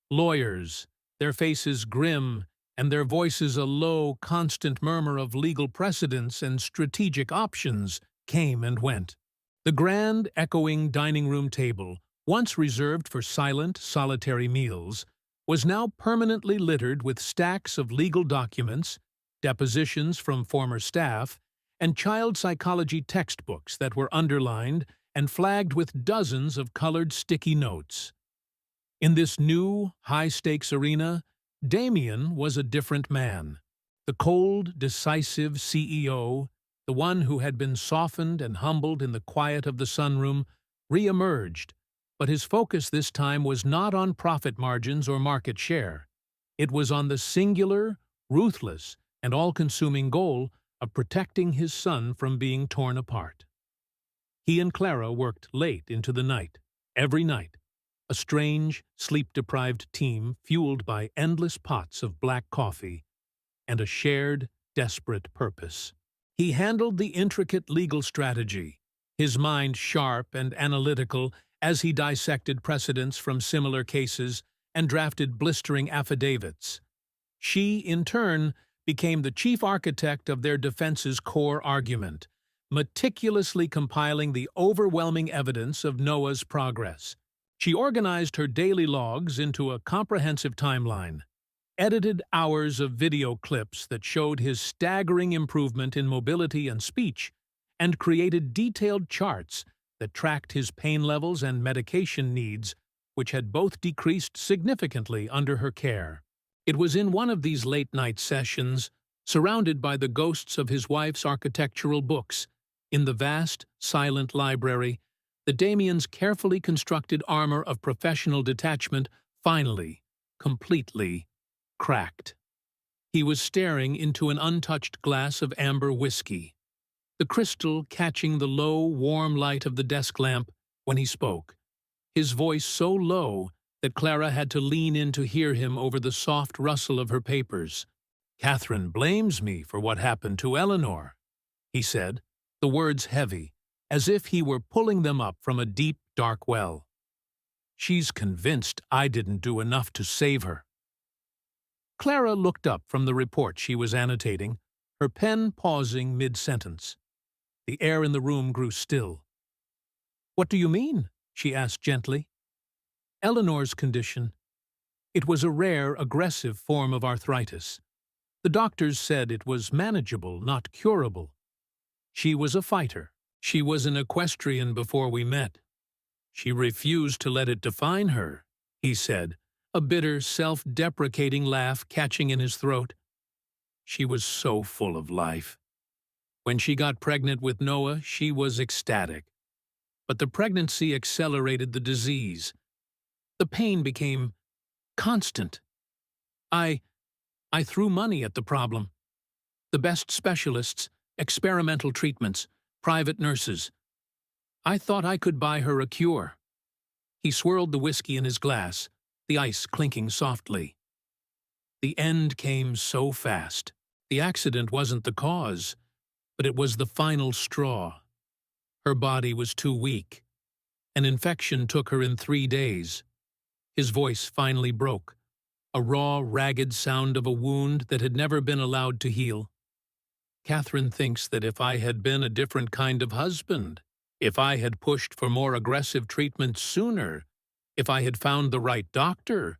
Lawyers, their faces grim and their voices a low, constant murmur of legal precedents and strategic options, came and went. The grand, echoing dining room table, once reserved for silent, solitary meals, was now permanently littered with stacks of legal documents, depositions from former staff, and child psychology textbooks that were underlined and flagged with dozens of colored sticky notes. In this new, high-stakes arena, Damien was a different man. The cold, decisive CEO, the one who had been softened and humbled in the quiet of the sunroom, re-emerged, but his focus this time was not on profit margins or market share. It was on the singular, ruthless, and all-consuming goal of protecting his son from being torn apart. He and Clara worked late into the night, every night, a strange, sleep-deprived team fueled by endless pots of black coffee and a shared, desperate purpose. He handled the intricate legal strategy, his mind sharp and analytical as he dissected precedents from similar cases and drafted blistering affidavits. She, in turn, became the chief architect of their defense's core argument, meticulously compiling the overwhelming evidence of Noah's progress. She organized her daily logs into a comprehensive timeline, edited hours of video clips that showed his staggering improvement in mobility and speech, and created detailed charts that tracked his pain levels and medication needs, which had both decreased significantly under her care. It was in one of these late-night sessions, surrounded by the ghosts of his wife's architectural books, in the vast, silent library, that Damien's carefully constructed armor of professional detachment finally, completely, cracked. He was staring into an untouched glass of amber whiskey, the crystal catching the low, warm light of the desk lamp when he spoke, his voice so low that Clara had to lean in to hear him over the soft rustle of her papers. "Catherine blames me for what happened to Eleanor," he said, the words heavy, as if he were pulling them up from a deep, dark well. "She's convinced I didn't do enough to save her." Clara looked up from the report she was annotating, her pen pausing mid-sentence. The air in the room grew still. "What do you mean?" she asked gently. "Eleanor's condition. It was a rare, aggressive form of arthritis. The doctors said it was manageable, not curable. She was a fighter. She was an equestrian before we met. She refused to let it define her," he said, a bitter, self-deprecating laugh catching in his throat. "She was so full of life. When she got pregnant with Noah, she was ecstatic. But the pregnancy accelerated the disease. The pain became constant. I threw money at the problem. The best specialists, experimental treatments, private nurses. I thought I could buy her a cure." He swirled the whiskey in his glass, the ice clinking softly. "The end came so fast. The accident wasn't the cause, but it was the final straw. Her body was too weak. An infection took her in 3 days." His voice finally broke, a raw, ragged sound of a wound that had never been allowed to heal. "Catherine thinks that if I had been a different kind of husband, if I had pushed for more aggressive treatment sooner, If I had found the right doctor,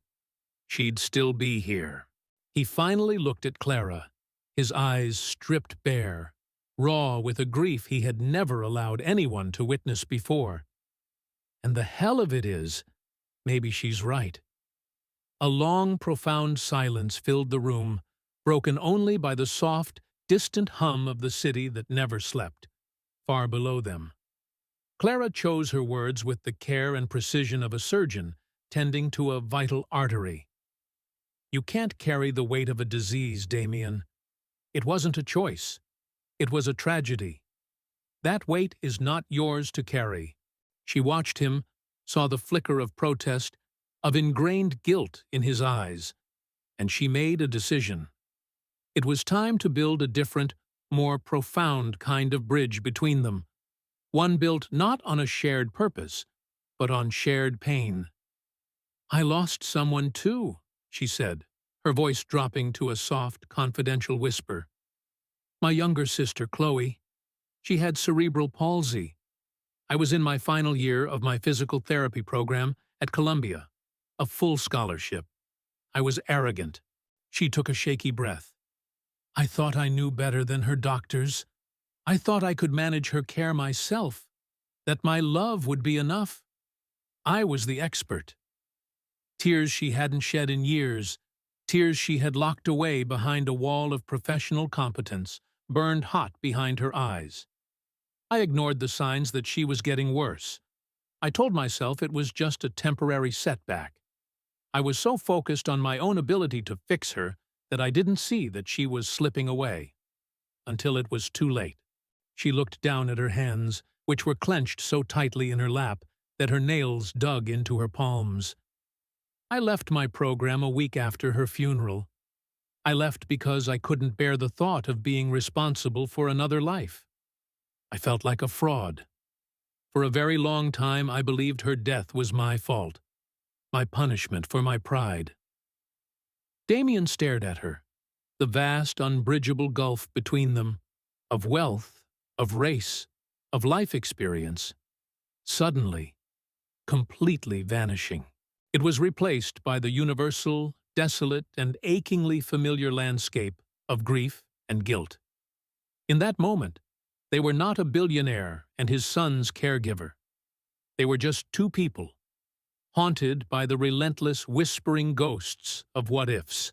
she'd still be here. He finally looked at Clara, his eyes stripped bare, raw with a grief he had never allowed anyone to witness before. And the hell of it is, maybe she's right. A long, profound silence filled the room, broken only by the soft, distant hum of the city that never slept, far below them. Clara chose her words with the care and precision of a surgeon tending to a vital artery. You can't carry the weight of a disease, Damien. It wasn't a choice. It was a tragedy. That weight is not yours to carry. She watched him, saw the flicker of protest, of ingrained guilt in his eyes, and she made a decision. It was time to build a different, more profound kind of bridge between them, one built not on a shared purpose, but on shared pain. "I lost someone too," she said, her voice dropping to a soft, confidential whisper. "My younger sister, Chloe. She had cerebral palsy. I was in my final year of my physical therapy program at Columbia, a full scholarship. I was arrogant." She took a shaky breath. "I thought I knew better than her doctors. I thought I could manage her care myself, that my love would be enough. I was the expert." Tears she hadn't shed in years, tears she had locked away behind a wall of professional competence, burned hot behind her eyes. I ignored the signs that she was getting worse. I told myself it was just a temporary setback. I was so focused on my own ability to fix her that I didn't see that she was slipping away. Until it was too late. She looked down at her hands, which were clenched so tightly in her lap that her nails dug into her palms. I left my program a week after her funeral. I left because I couldn't bear the thought of being responsible for another life. I felt like a fraud. For a very long time I believed her death was my fault, my punishment for my pride. Damien stared at her, the vast, unbridgeable gulf between them, of wealth, of race, of life experience, suddenly, completely vanishing. It was replaced by the universal, desolate, and achingly familiar landscape of grief and guilt. In that moment, they were not a billionaire and his son's caregiver. They were just two people, haunted by the relentless whispering ghosts of what-ifs.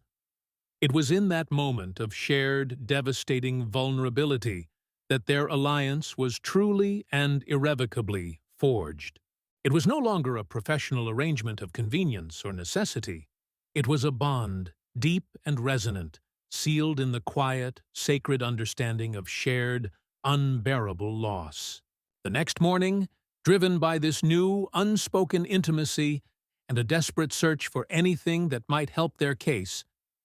It was in that moment of shared, devastating vulnerability that their alliance was truly and irrevocably forged. It was no longer a professional arrangement of convenience or necessity. It was a bond, deep and resonant, sealed in the quiet, sacred understanding of shared, unbearable loss. The next morning, driven by this new, unspoken intimacy and a desperate search for anything that might help their case,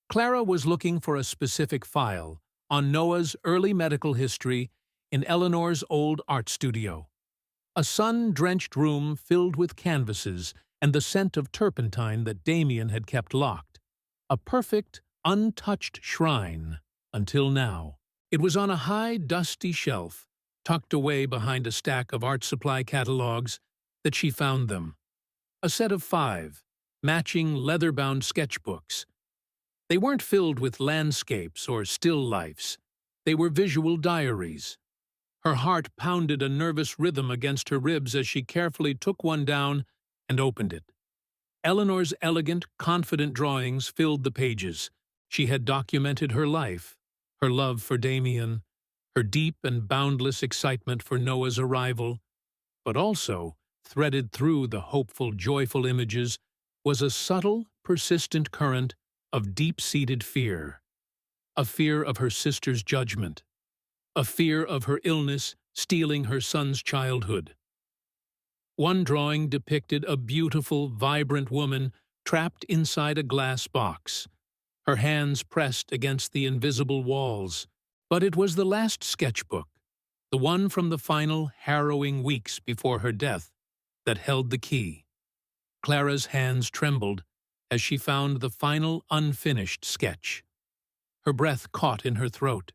Clara was looking for a specific file on Noah's early medical history in Eleanor's old art studio. A sun-drenched room filled with canvases and the scent of turpentine that Damien had kept locked. A perfect, untouched shrine, until now. It was on a high, dusty shelf, tucked away behind a stack of art supply catalogs, that she found them. A set of 5, matching leather-bound sketchbooks. They weren't filled with landscapes or still lifes. They were visual diaries. Her heart pounded a nervous rhythm against her ribs as she carefully took one down and opened it. Eleanor's elegant, confident drawings filled the pages. She had documented her life, her love for Damien, her deep and boundless excitement for Noah's arrival, but also, threaded through the hopeful, joyful images, was a subtle, persistent current of deep-seated fear. A fear of her sister's judgment. A fear of her illness stealing her son's childhood. One drawing depicted a beautiful, vibrant woman trapped inside a glass box, her hands pressed against the invisible walls. But it was the last sketchbook, the one from the final harrowing weeks before her death, that held the key. Clara's hands trembled as she found the final unfinished sketch. Her breath caught in her throat.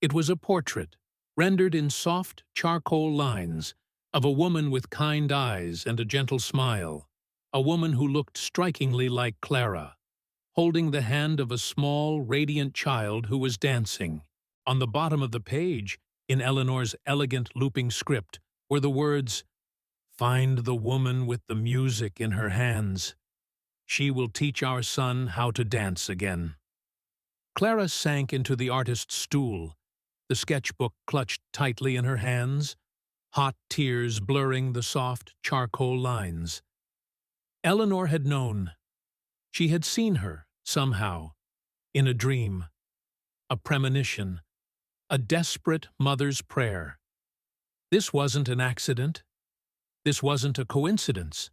It was a portrait, rendered in soft charcoal lines, of a woman with kind eyes and a gentle smile. a woman who looked strikingly like Clara, holding the hand of a small, radiant child who was dancing. On the bottom of the page, in Eleanor's elegant looping script, were the words, "Find the woman with the music in her hands. She will teach our son how to dance again." Clara sank into the artist's stool, the sketchbook clutched tightly in her hands, hot tears blurring the soft charcoal lines. Eleanor had known. She had seen her, somehow, in a dream, a premonition, a desperate mother's prayer. This wasn't an accident. This wasn't a coincidence.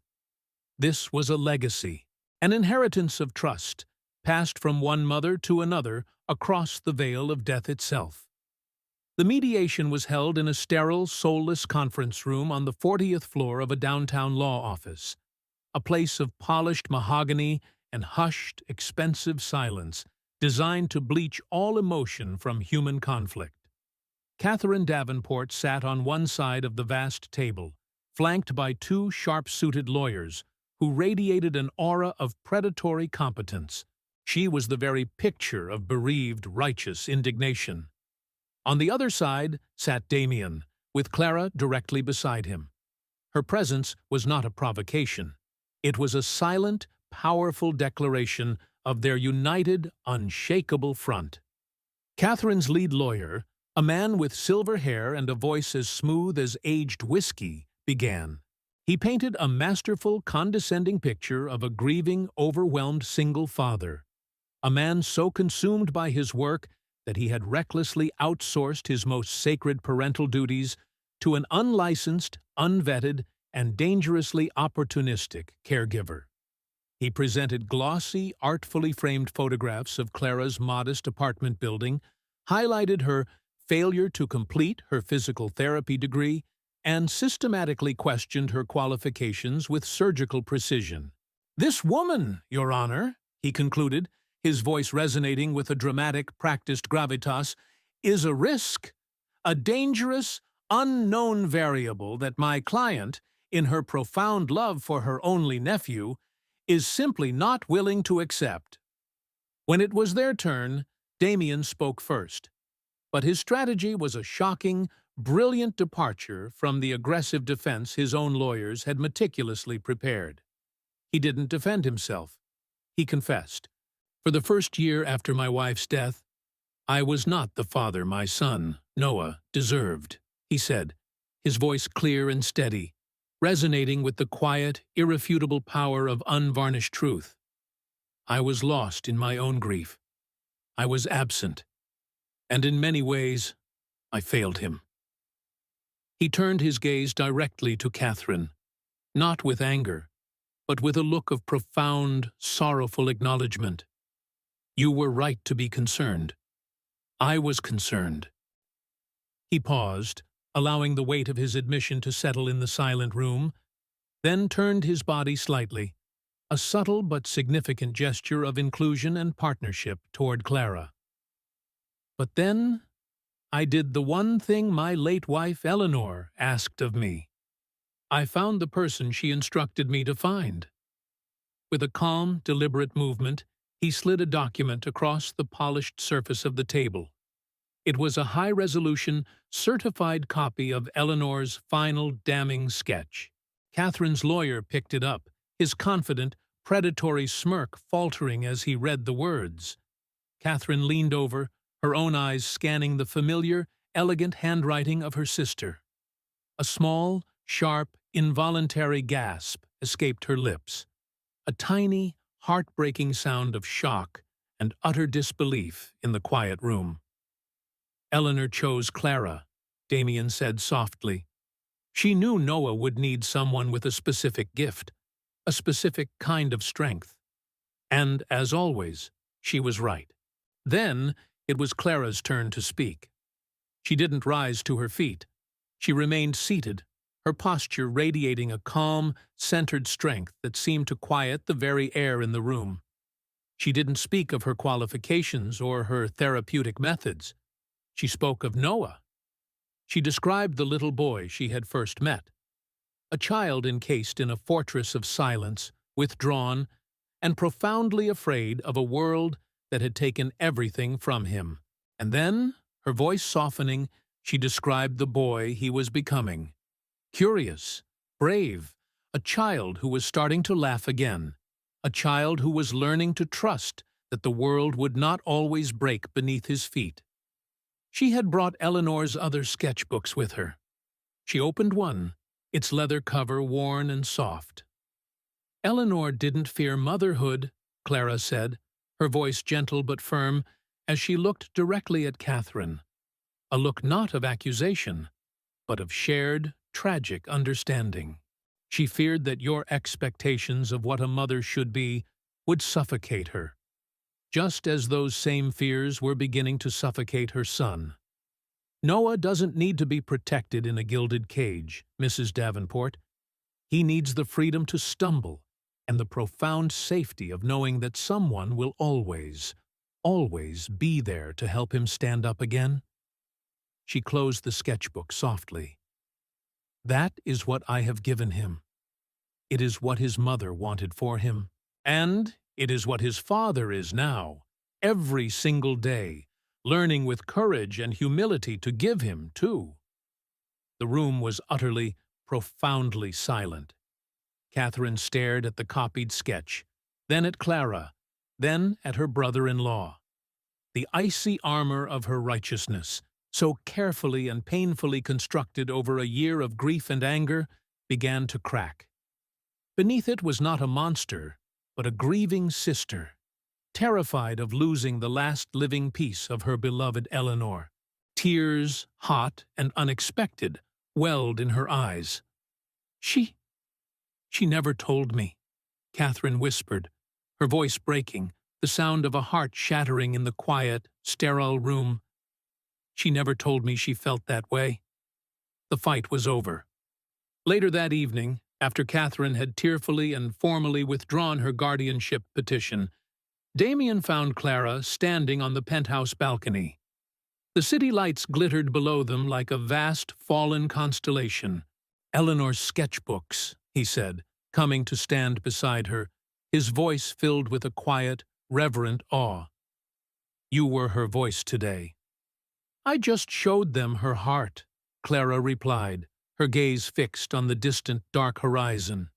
This was a legacy, an inheritance of trust, passed from one mother to another across the veil of death itself. The mediation was held in a sterile, soulless conference room on the 40th floor of a downtown law office, a place of polished mahogany and hushed, expensive silence designed to bleach all emotion from human conflict. Catherine Davenport sat on one side of the vast table, flanked by two sharp-suited lawyers who radiated an aura of predatory competence. She was the very picture of bereaved, righteous indignation. On the other side sat Damien, with Clara directly beside him. Her presence was not a provocation. It was a silent, powerful declaration of their united, unshakable front. Catherine's lead lawyer, a man with silver hair and a voice as smooth as aged whiskey, began. He painted a masterful, condescending picture of a grieving, overwhelmed single father, a man so consumed by his work that he had recklessly outsourced his most sacred parental duties to an unlicensed, unvetted, and dangerously opportunistic caregiver. He presented glossy, artfully framed photographs of Clara's modest apartment building, highlighted her failure to complete her physical therapy degree, and systematically questioned her qualifications with surgical precision. "This woman, Your Honor," he concluded, his voice resonating with a dramatic, practiced gravitas, "is a risk, a dangerous, unknown variable that my client, in her profound love for her only nephew, is simply not willing to accept." When it was their turn, Damien spoke first. But his strategy was a shocking, brilliant departure from the aggressive defense his own lawyers had meticulously prepared. He didn't defend himself. He confessed. "For the first year after my wife's death, I was not the father my son, Noah, deserved," he said, his voice clear and steady, resonating with the quiet, irrefutable power of unvarnished truth. "I was lost in my own grief. I was absent. And in many ways, I failed him." He turned his gaze directly to Catherine, not with anger, but with a look of profound, sorrowful acknowledgement. "You were right to be concerned. I was concerned." He paused, allowing the weight of his admission to settle in the silent room, then turned his body slightly, a subtle but significant gesture of inclusion and partnership toward Clara. "But then I did the one thing my late wife Eleanor asked of me. I found the person she instructed me to find." With a calm, deliberate movement, he slid a document across the polished surface of the table. It was a high-resolution, certified copy of Eleanor's final damning sketch. Catherine's lawyer picked it up, his confident, predatory smirk faltering as he read the words. Catherine leaned over, her own eyes scanning the familiar, elegant handwriting of her sister. A small, sharp, involuntary gasp escaped her lips, a tiny, heartbreaking sound of shock and utter disbelief in the quiet room. "Eleanor chose Clara," Damien said softly. "She knew Noah would need someone with a specific gift, a specific kind of strength. And, as always, she was right." Then it was Clara's turn to speak. She didn't rise to her feet. She remained seated, her posture radiating a calm, centered strength that seemed to quiet the very air in the room. She didn't speak of her qualifications or her therapeutic methods. She spoke of Noah. She described the little boy she had first met, a child encased in a fortress of silence withdrawn, and profoundly afraid of a world that had taken everything from him. And then, her voice softening, she described the boy he was becoming. Curious, brave, a child who was starting to laugh again, a child who was learning to trust that the world would not always break beneath his feet. She had brought Eleanor's other sketchbooks with her. She opened one, its leather cover worn and soft. Eleanor didn't fear motherhood, Clara said, her voice gentle but firm, as she looked directly at Catherine. A look not of accusation, but of shared, tragic understanding. She feared that your expectations of what a mother should be would suffocate her, just as those same fears were beginning to suffocate her son. Noah doesn't need to be protected in a gilded cage, Mrs. Davenport. He needs the freedom to stumble and the profound safety of knowing that someone will always, always be there to help him stand up again. She closed the sketchbook softly. That is what I have given him. It is what his mother wanted for him. And it is what his father is now, every single day, learning with courage and humility to give him, too. The room was utterly, profoundly silent. Catherine stared at the copied sketch, then at Clara, then at her brother-in-law. The icy armor of her righteousness, so carefully and painfully constructed over a year of grief and anger, began to crack. Beneath it was not a monster, but a grieving sister, terrified of losing the last living piece of her beloved Eleanor. Tears, hot and unexpected, welled in her eyes. She never told me, Catherine whispered, her voice breaking, the sound of a heart shattering in the quiet, sterile room. She never told me she felt that way. The fight was over. Later that evening, after Catherine had tearfully and formally withdrawn her guardianship petition, Damien found Clara standing on the penthouse balcony. The city lights glittered below them like a vast, fallen constellation. Eleanor's sketchbooks, he said, coming to stand beside her, his voice filled with a quiet, reverent awe. You were her voice today. I just showed them her heart, Clara replied, her gaze fixed on the distant, dark horizon.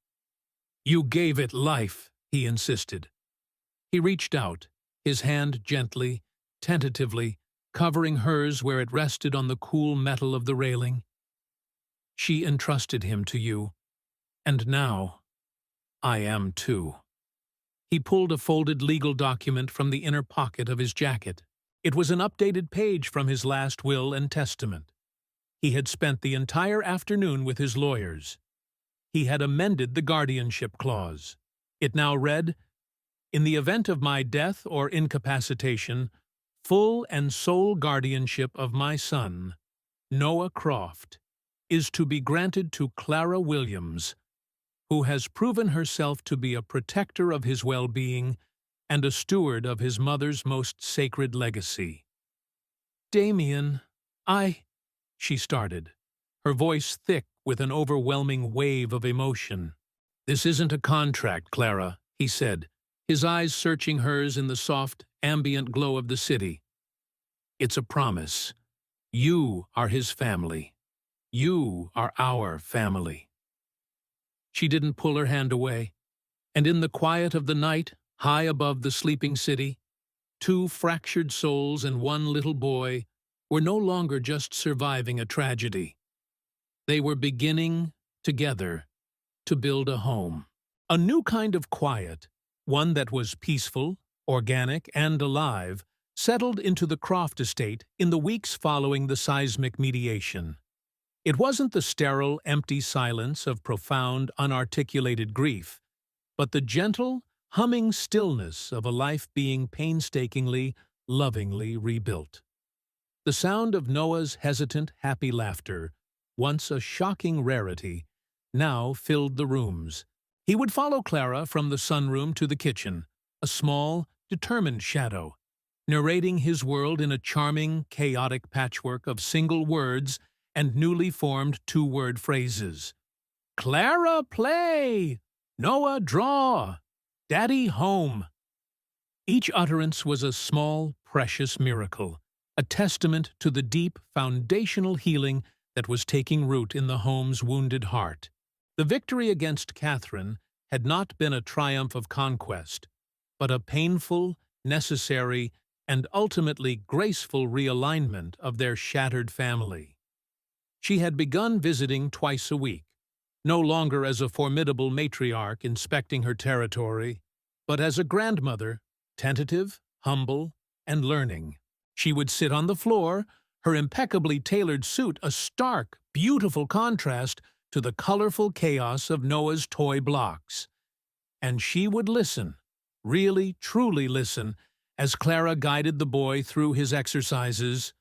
You gave it life, he insisted. He reached out, his hand gently, tentatively, covering hers where it rested on the cool metal of the railing. She entrusted him to you, and now I am too. He pulled a folded legal document from the inner pocket of his jacket. It was an updated page from his last will and testament. He had spent the entire afternoon with his lawyers. He had amended the guardianship clause. It now read, in the event of my death or incapacitation, full and sole guardianship of my son, Noah Croft, is to be granted to Clara Williams, who has proven herself to be a protector of his well-being and a steward of his mother's most sacred legacy. Damien, she started, her voice thick with an overwhelming wave of emotion. This isn't a contract, Clara, he said, his eyes searching hers in the soft, ambient glow of the city. It's a promise. You are his family. You are our family. She didn't pull her hand away, and in the quiet of the night, high above the sleeping city, two fractured souls and one little boy were no longer just surviving a tragedy. They were beginning, together, to build a home. A new kind of quiet, one that was peaceful, organic, and alive, settled into the Croft estate in the weeks following the seismic mediation. It wasn't the sterile, empty silence of profound, unarticulated grief, but the gentle, humming stillness of a life being painstakingly, lovingly rebuilt. The sound of Noah's hesitant, happy laughter, once a shocking rarity, now filled the rooms. He would follow Clara from the sunroom to the kitchen, a small, determined shadow, narrating his world in a charming, chaotic patchwork of single words and newly formed two-word phrases. Clara, play! Noah, draw! Daddy, home! Each utterance was a small, precious miracle, a testament to the deep, foundational healing that was taking root in the home's wounded heart. The victory against Catherine had not been a triumph of conquest, but a painful, necessary, and ultimately graceful realignment of their shattered family. She had begun visiting twice a week, no longer as a formidable matriarch inspecting her territory, but as a grandmother, tentative, humble, and learning. She would sit on the floor, her impeccably tailored suit a stark, beautiful contrast to the colorful chaos of Noah's toy blocks. And she would listen, really, truly listen, as Clara guided the boy through his exercises.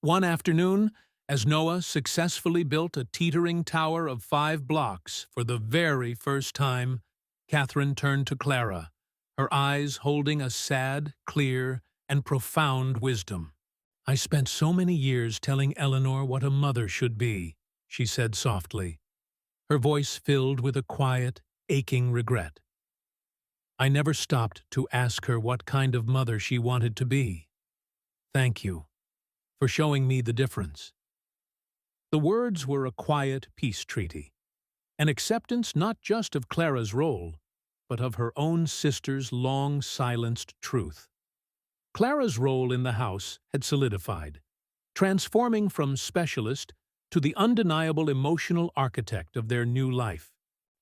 One afternoon, as Noah successfully built a teetering tower of 5 blocks for the very first time, Catherine turned to Clara, her eyes holding a sad, clear, and profound wisdom. "I spent so many years telling Eleanor what a mother should be," she said softly, her voice filled with a quiet, aching regret. "I never stopped to ask her what kind of mother she wanted to be. Thank you for showing me the difference." The words were a quiet peace treaty, an acceptance not just of Clara's role, but of her own sister's long-silenced truth. Clara's role in the house had solidified, transforming from specialist to the undeniable emotional architect of their new life.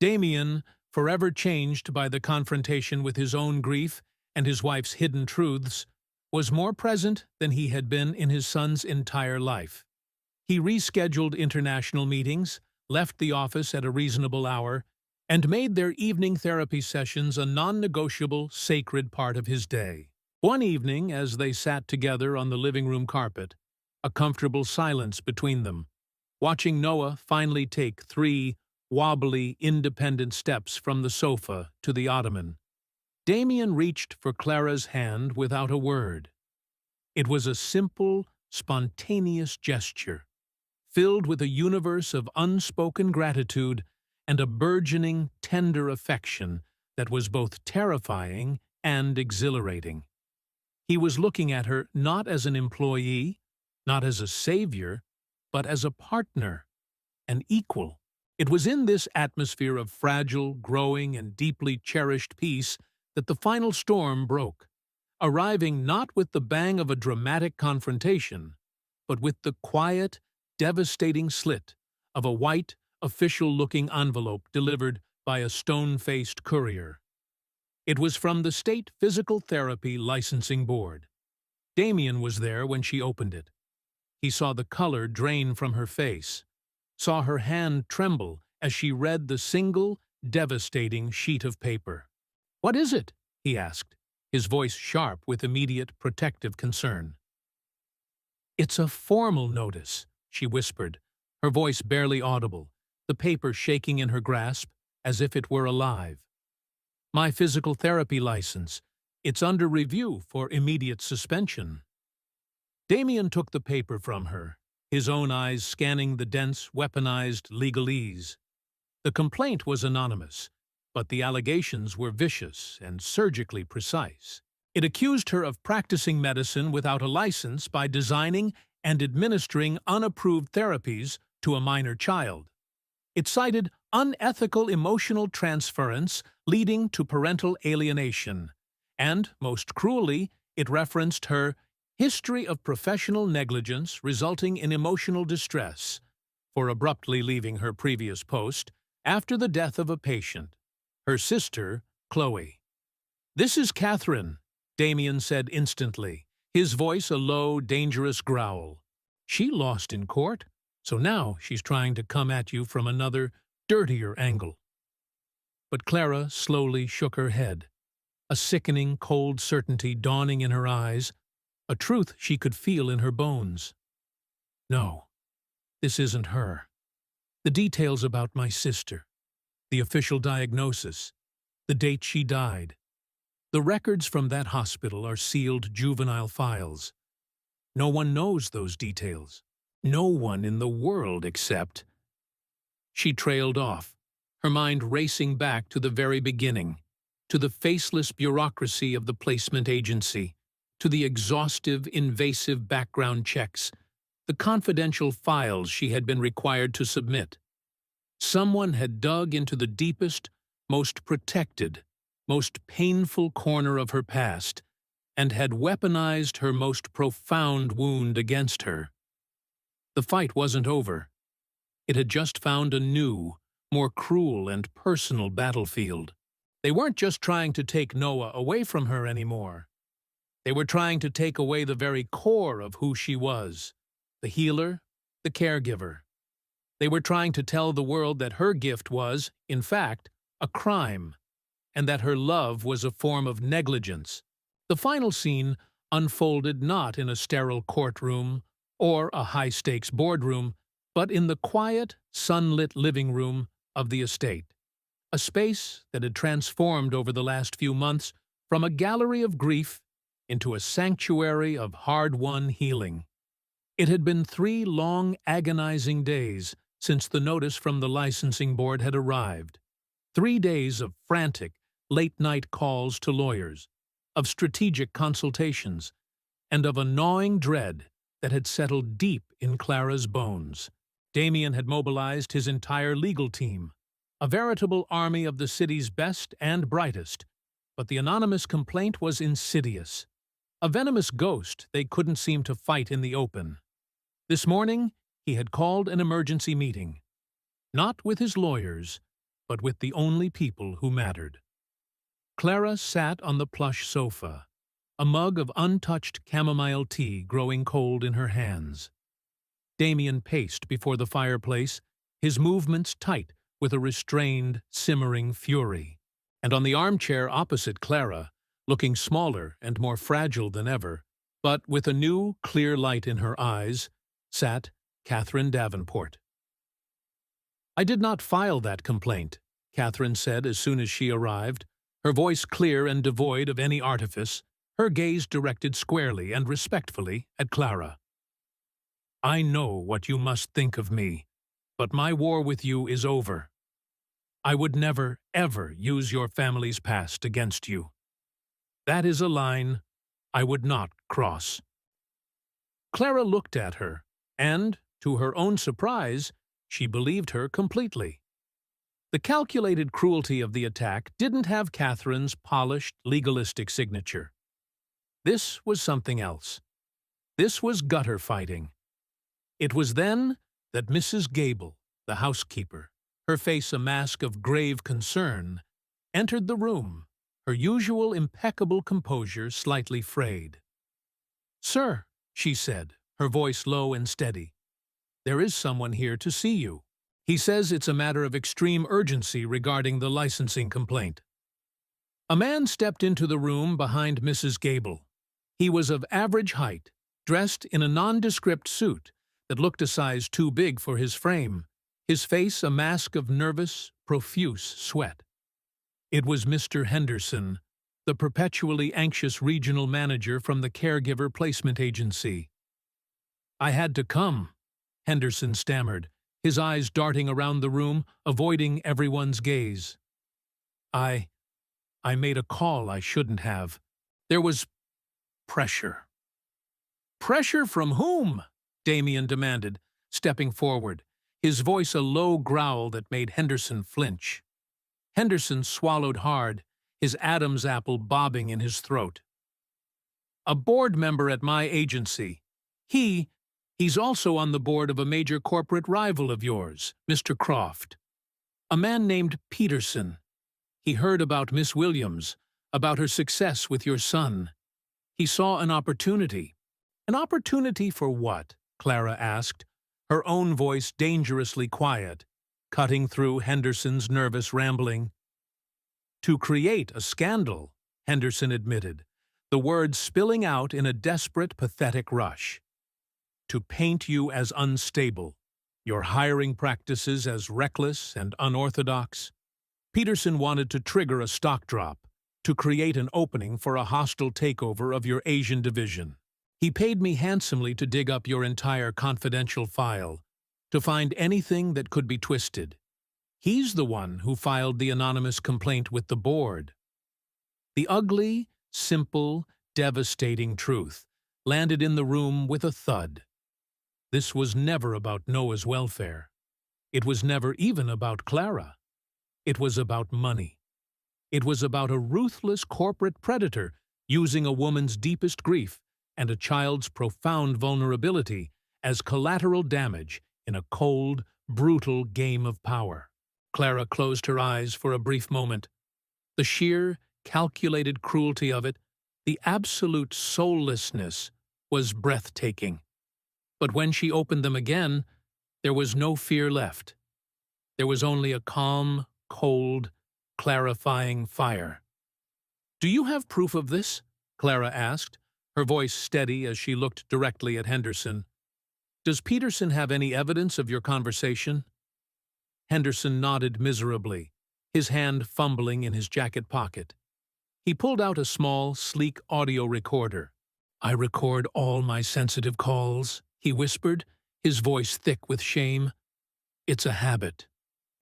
Damien, forever changed by the confrontation with his own grief and his wife's hidden truths, was more present than he had been in his son's entire life. He rescheduled international meetings, left the office at a reasonable hour, and made their evening therapy sessions a non-negotiable, sacred part of his day. One evening, as they sat together on the living room carpet, a comfortable silence between them, watching Noah finally take 3 wobbly, independent steps from the sofa to the ottoman, Damien reached for Clara's hand without a word. It was a simple, spontaneous gesture, filled with a universe of unspoken gratitude and a burgeoning, tender affection that was both terrifying and exhilarating. He was looking at her not as an employee, not as a savior, but as a partner, an equal. It was in this atmosphere of fragile, growing, and deeply cherished peace that the final storm broke, arriving not with the bang of a dramatic confrontation, but with the quiet, devastating slit of a white, official-looking envelope delivered by a stone-faced courier. It was from the State Physical Therapy Licensing Board. Damien was there when she opened it. He saw the color drain from her face, saw her hand tremble as she read the single, devastating sheet of paper. "What is it?" he asked, his voice sharp with immediate protective concern. "It's a formal notice," she whispered, her voice barely audible, the paper shaking in her grasp as if it were alive. "My physical therapy license. It's under review for immediate suspension." Damien took the paper from her, his own eyes scanning the dense, weaponized legalese. The complaint was anonymous, but the allegations were vicious and surgically precise. It accused her of practicing medicine without a license by designing and administering unapproved therapies to a minor child. It cited unethical emotional transference leading to parental alienation, and, most cruelly, it referenced her history of professional negligence resulting in emotional distress for abruptly leaving her previous post after the death of a patient, her sister, Chloe. "This is Catherine," Damien said instantly, his voice a low, dangerous growl. "She lost in court, so now she's trying to come at you from another, dirtier angle." But Clara slowly shook her head, a sickening, cold certainty dawning in her eyes, a truth she could feel in her bones. "No, this isn't her. The details about my sister, the official diagnosis, the date she died. The records from that hospital are sealed juvenile files. No one knows those details. No one in the world except—" She trailed off, her mind racing back to the very beginning, to the faceless bureaucracy of the placement agency, to the exhaustive, invasive background checks, the confidential files she had been required to submit. Someone had dug into the deepest, most protected, most painful corner of her past, and had weaponized her most profound wound against her. The fight wasn't over. It had just found a new, more cruel and personal battlefield. They weren't just trying to take Noah away from her anymore. They were trying to take away the very core of who she was, the healer, the caregiver. They were trying to tell the world that her gift was, in fact, a crime, and that her love was a form of negligence. The final scene unfolded not in a sterile courtroom or a high-stakes boardroom, but in the quiet, sunlit living room of the estate, a space that had transformed over the last few months from a gallery of grief into a sanctuary of hard-won healing. It had been 3 long, agonizing days since the notice from the licensing board had arrived. 3 days of frantic, late-night calls to lawyers, of strategic consultations, and of a gnawing dread that had settled deep in Clara's bones. Damien had mobilized his entire legal team, a veritable army of the city's best and brightest, but the anonymous complaint was insidious. A venomous ghost they couldn't seem to fight in the open. This morning, he had called an emergency meeting, not with his lawyers, but with the only people who mattered. Clara sat on the plush sofa, a mug of untouched chamomile tea growing cold in her hands. Damien paced before the fireplace, his movements tight with a restrained, simmering fury. And on the armchair opposite Clara, looking smaller and more fragile than ever, but with a new, clear light in her eyes, sat Catherine Davenport. "I did not file that complaint," Catherine said as soon as she arrived, her voice clear and devoid of any artifice, her gaze directed squarely and respectfully at Clara. "I know what you must think of me, but my war with you is over. I would never, ever use your family's past against you. That is a line I would not cross." Clara looked at her, and, to her own surprise, she believed her completely. The calculated cruelty of the attack didn't have Catherine's polished, legalistic signature. This was something else. This was gutter fighting. It was then that Mrs. Gable, the housekeeper, her face a mask of grave concern, entered the room, her usual impeccable composure slightly frayed. "Sir," she said, her voice low and steady, "there is someone here to see you. He says it's a matter of extreme urgency regarding the licensing complaint." A man stepped into the room behind Mrs. Gable. He was of average height, dressed in a nondescript suit that looked a size too big for his frame, his face a mask of nervous, profuse sweat. It was Mr. Henderson, the perpetually anxious regional manager from the caregiver placement agency. "I had to come," Henderson stammered, his eyes darting around the room, avoiding everyone's gaze. I made a call I shouldn't have. There was pressure." "Pressure from whom?" Damien demanded, stepping forward, his voice a low growl that made Henderson flinch. Henderson swallowed hard, his Adam's apple bobbing in his throat. "A board member at my agency. He's also on the board of a major corporate rival of yours, Mr. Croft. A man named Peterson. He heard about Miss Williams, about her success with your son. He saw an opportunity." "An opportunity for what?" Clara asked, her own voice dangerously quiet, cutting through Henderson's nervous rambling. "To create a scandal," Henderson admitted, the words spilling out in a desperate, pathetic rush. "To paint you as unstable, your hiring practices as reckless and unorthodox. Peterson wanted to trigger a stock drop, to create an opening for a hostile takeover of your Asian division. He paid me handsomely to dig up your entire confidential file, to find anything that could be twisted. He's the one who filed the anonymous complaint with the board. The ugly, simple, devastating truth landed in the room with a thud. This was never about Noah's welfare. It was never even about Clara. It was about money. It was about a ruthless corporate predator using a woman's deepest grief and a child's profound vulnerability as collateral damage in a cold, brutal game of power. Clara closed her eyes for a brief moment. The sheer, calculated cruelty of it, the absolute soullessness, was breathtaking. But when she opened them again, there was no fear left. There was only a calm, cold, clarifying fire. "Do you have proof of this?" Clara asked, her voice steady as she looked directly at Henderson. "Does Peterson have any evidence of your conversation?" Henderson nodded miserably, his hand fumbling in his jacket pocket. He pulled out a small, sleek audio recorder. "I record all my sensitive calls," he whispered, his voice thick with shame. "It's a habit.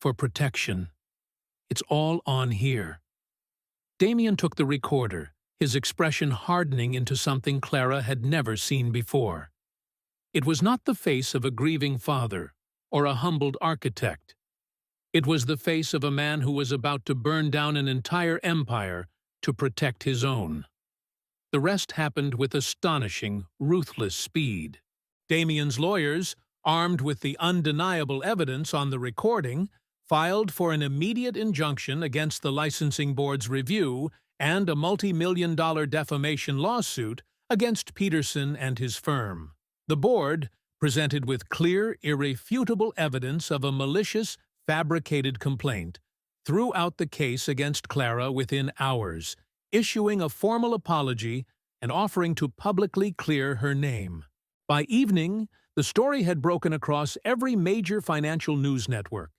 For protection. It's all on here." Damien took the recorder, his expression hardening into something Clara had never seen before. It was not the face of a grieving father or a humbled architect. It was the face of a man who was about to burn down an entire empire to protect his own. The rest happened with astonishing, ruthless speed. Damien's lawyers, armed with the undeniable evidence on the recording, filed for an immediate injunction against the licensing board's review and a multi-million-dollar defamation lawsuit against Peterson and his firm. The board, presented with clear, irrefutable evidence of a malicious, fabricated complaint, threw out the case against Clara within hours, issuing a formal apology and offering to publicly clear her name. By evening, the story had broken across every major financial news network,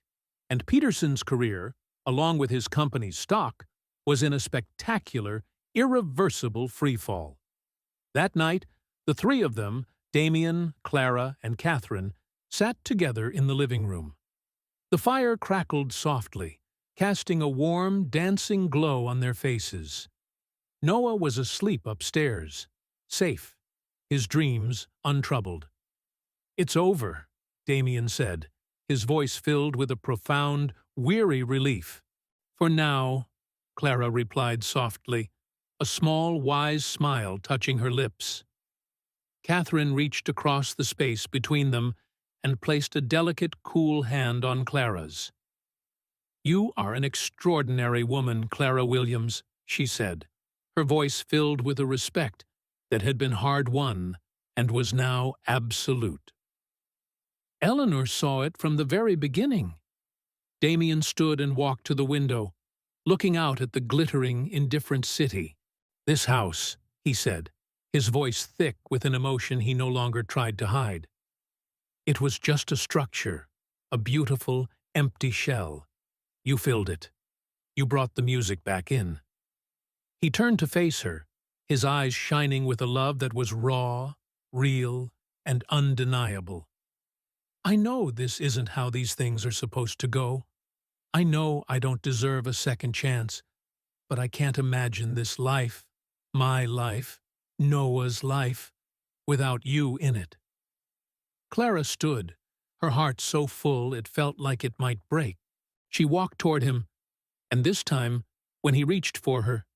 and Peterson's career, along with his company's stock, was in a spectacular, irreversible freefall. That night, the three of them, Damien, Clara, and Catherine, sat together in the living room. The fire crackled softly, casting a warm, dancing glow on their faces. Noah was asleep upstairs, safe, his dreams untroubled. "It's over," Damien said, his voice filled with a profound, weary relief. "For now," Clara replied softly, a small, wise smile touching her lips. Catherine reached across the space between them and placed a delicate, cool hand on Clara's. "You are an extraordinary woman, Clara Williams," she said, her voice filled with a respect that had been hard-won and was now absolute. "Eleanor saw it from the very beginning." Damien stood and walked to the window, looking out at the glittering, indifferent city. "This house," he said, his voice thick with an emotion he no longer tried to hide. "It was just a structure, a beautiful, empty shell. You filled it. You brought the music back in." He turned to face her, his eyes shining with a love that was raw, real, and undeniable. "I know this isn't how these things are supposed to go. I know I don't deserve a second chance, but I can't imagine this life, my life, Noah's life, without you in it." Clara stood, her heart so full it felt like it might break. She walked toward him, and this time, when he reached for her,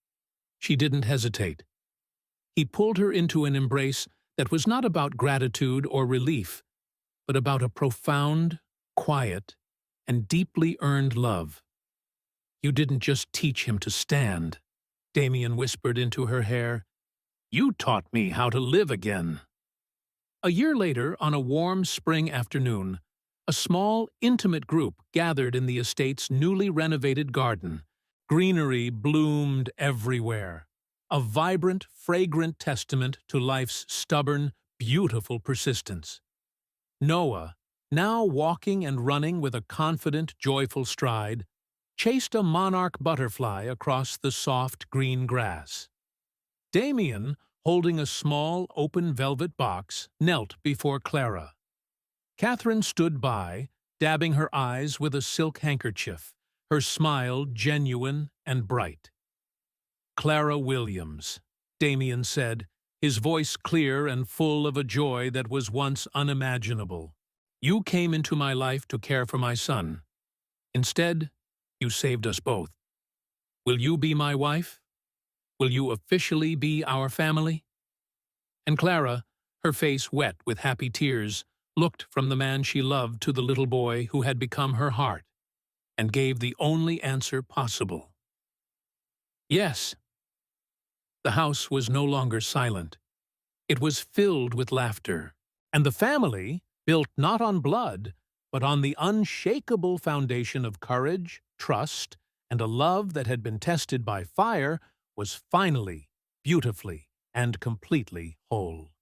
she didn't hesitate. He pulled her into an embrace that was not about gratitude or relief, but about a profound, quiet, and deeply earned love. "You didn't just teach him to stand," Damien whispered into her hair. "You taught me how to live again." A year later, on a warm spring afternoon, a small, intimate group gathered in the estate's newly renovated garden. Greenery bloomed everywhere, a vibrant, fragrant testament to life's stubborn, beautiful persistence. Noah, now walking and running with a confident, joyful stride, chased a monarch butterfly across the soft green grass. Damien, holding a small, open velvet box, knelt before Clara. Catherine stood by, dabbing her eyes with a silk handkerchief, her smile genuine and bright. "Clara Williams," Damien said, his voice clear and full of a joy that was once unimaginable. "You came into my life to care for my son. Instead, you saved us both. Will you be my wife? Will you officially be our family?" And Clara, her face wet with happy tears, looked from the man she loved to the little boy who had become her heart, and gave the only answer possible. Yes. The house was no longer silent. It was filled with laughter, and the family, built not on blood, but on the unshakable foundation of courage, trust, and a love that had been tested by fire, was finally, beautifully, and completely whole.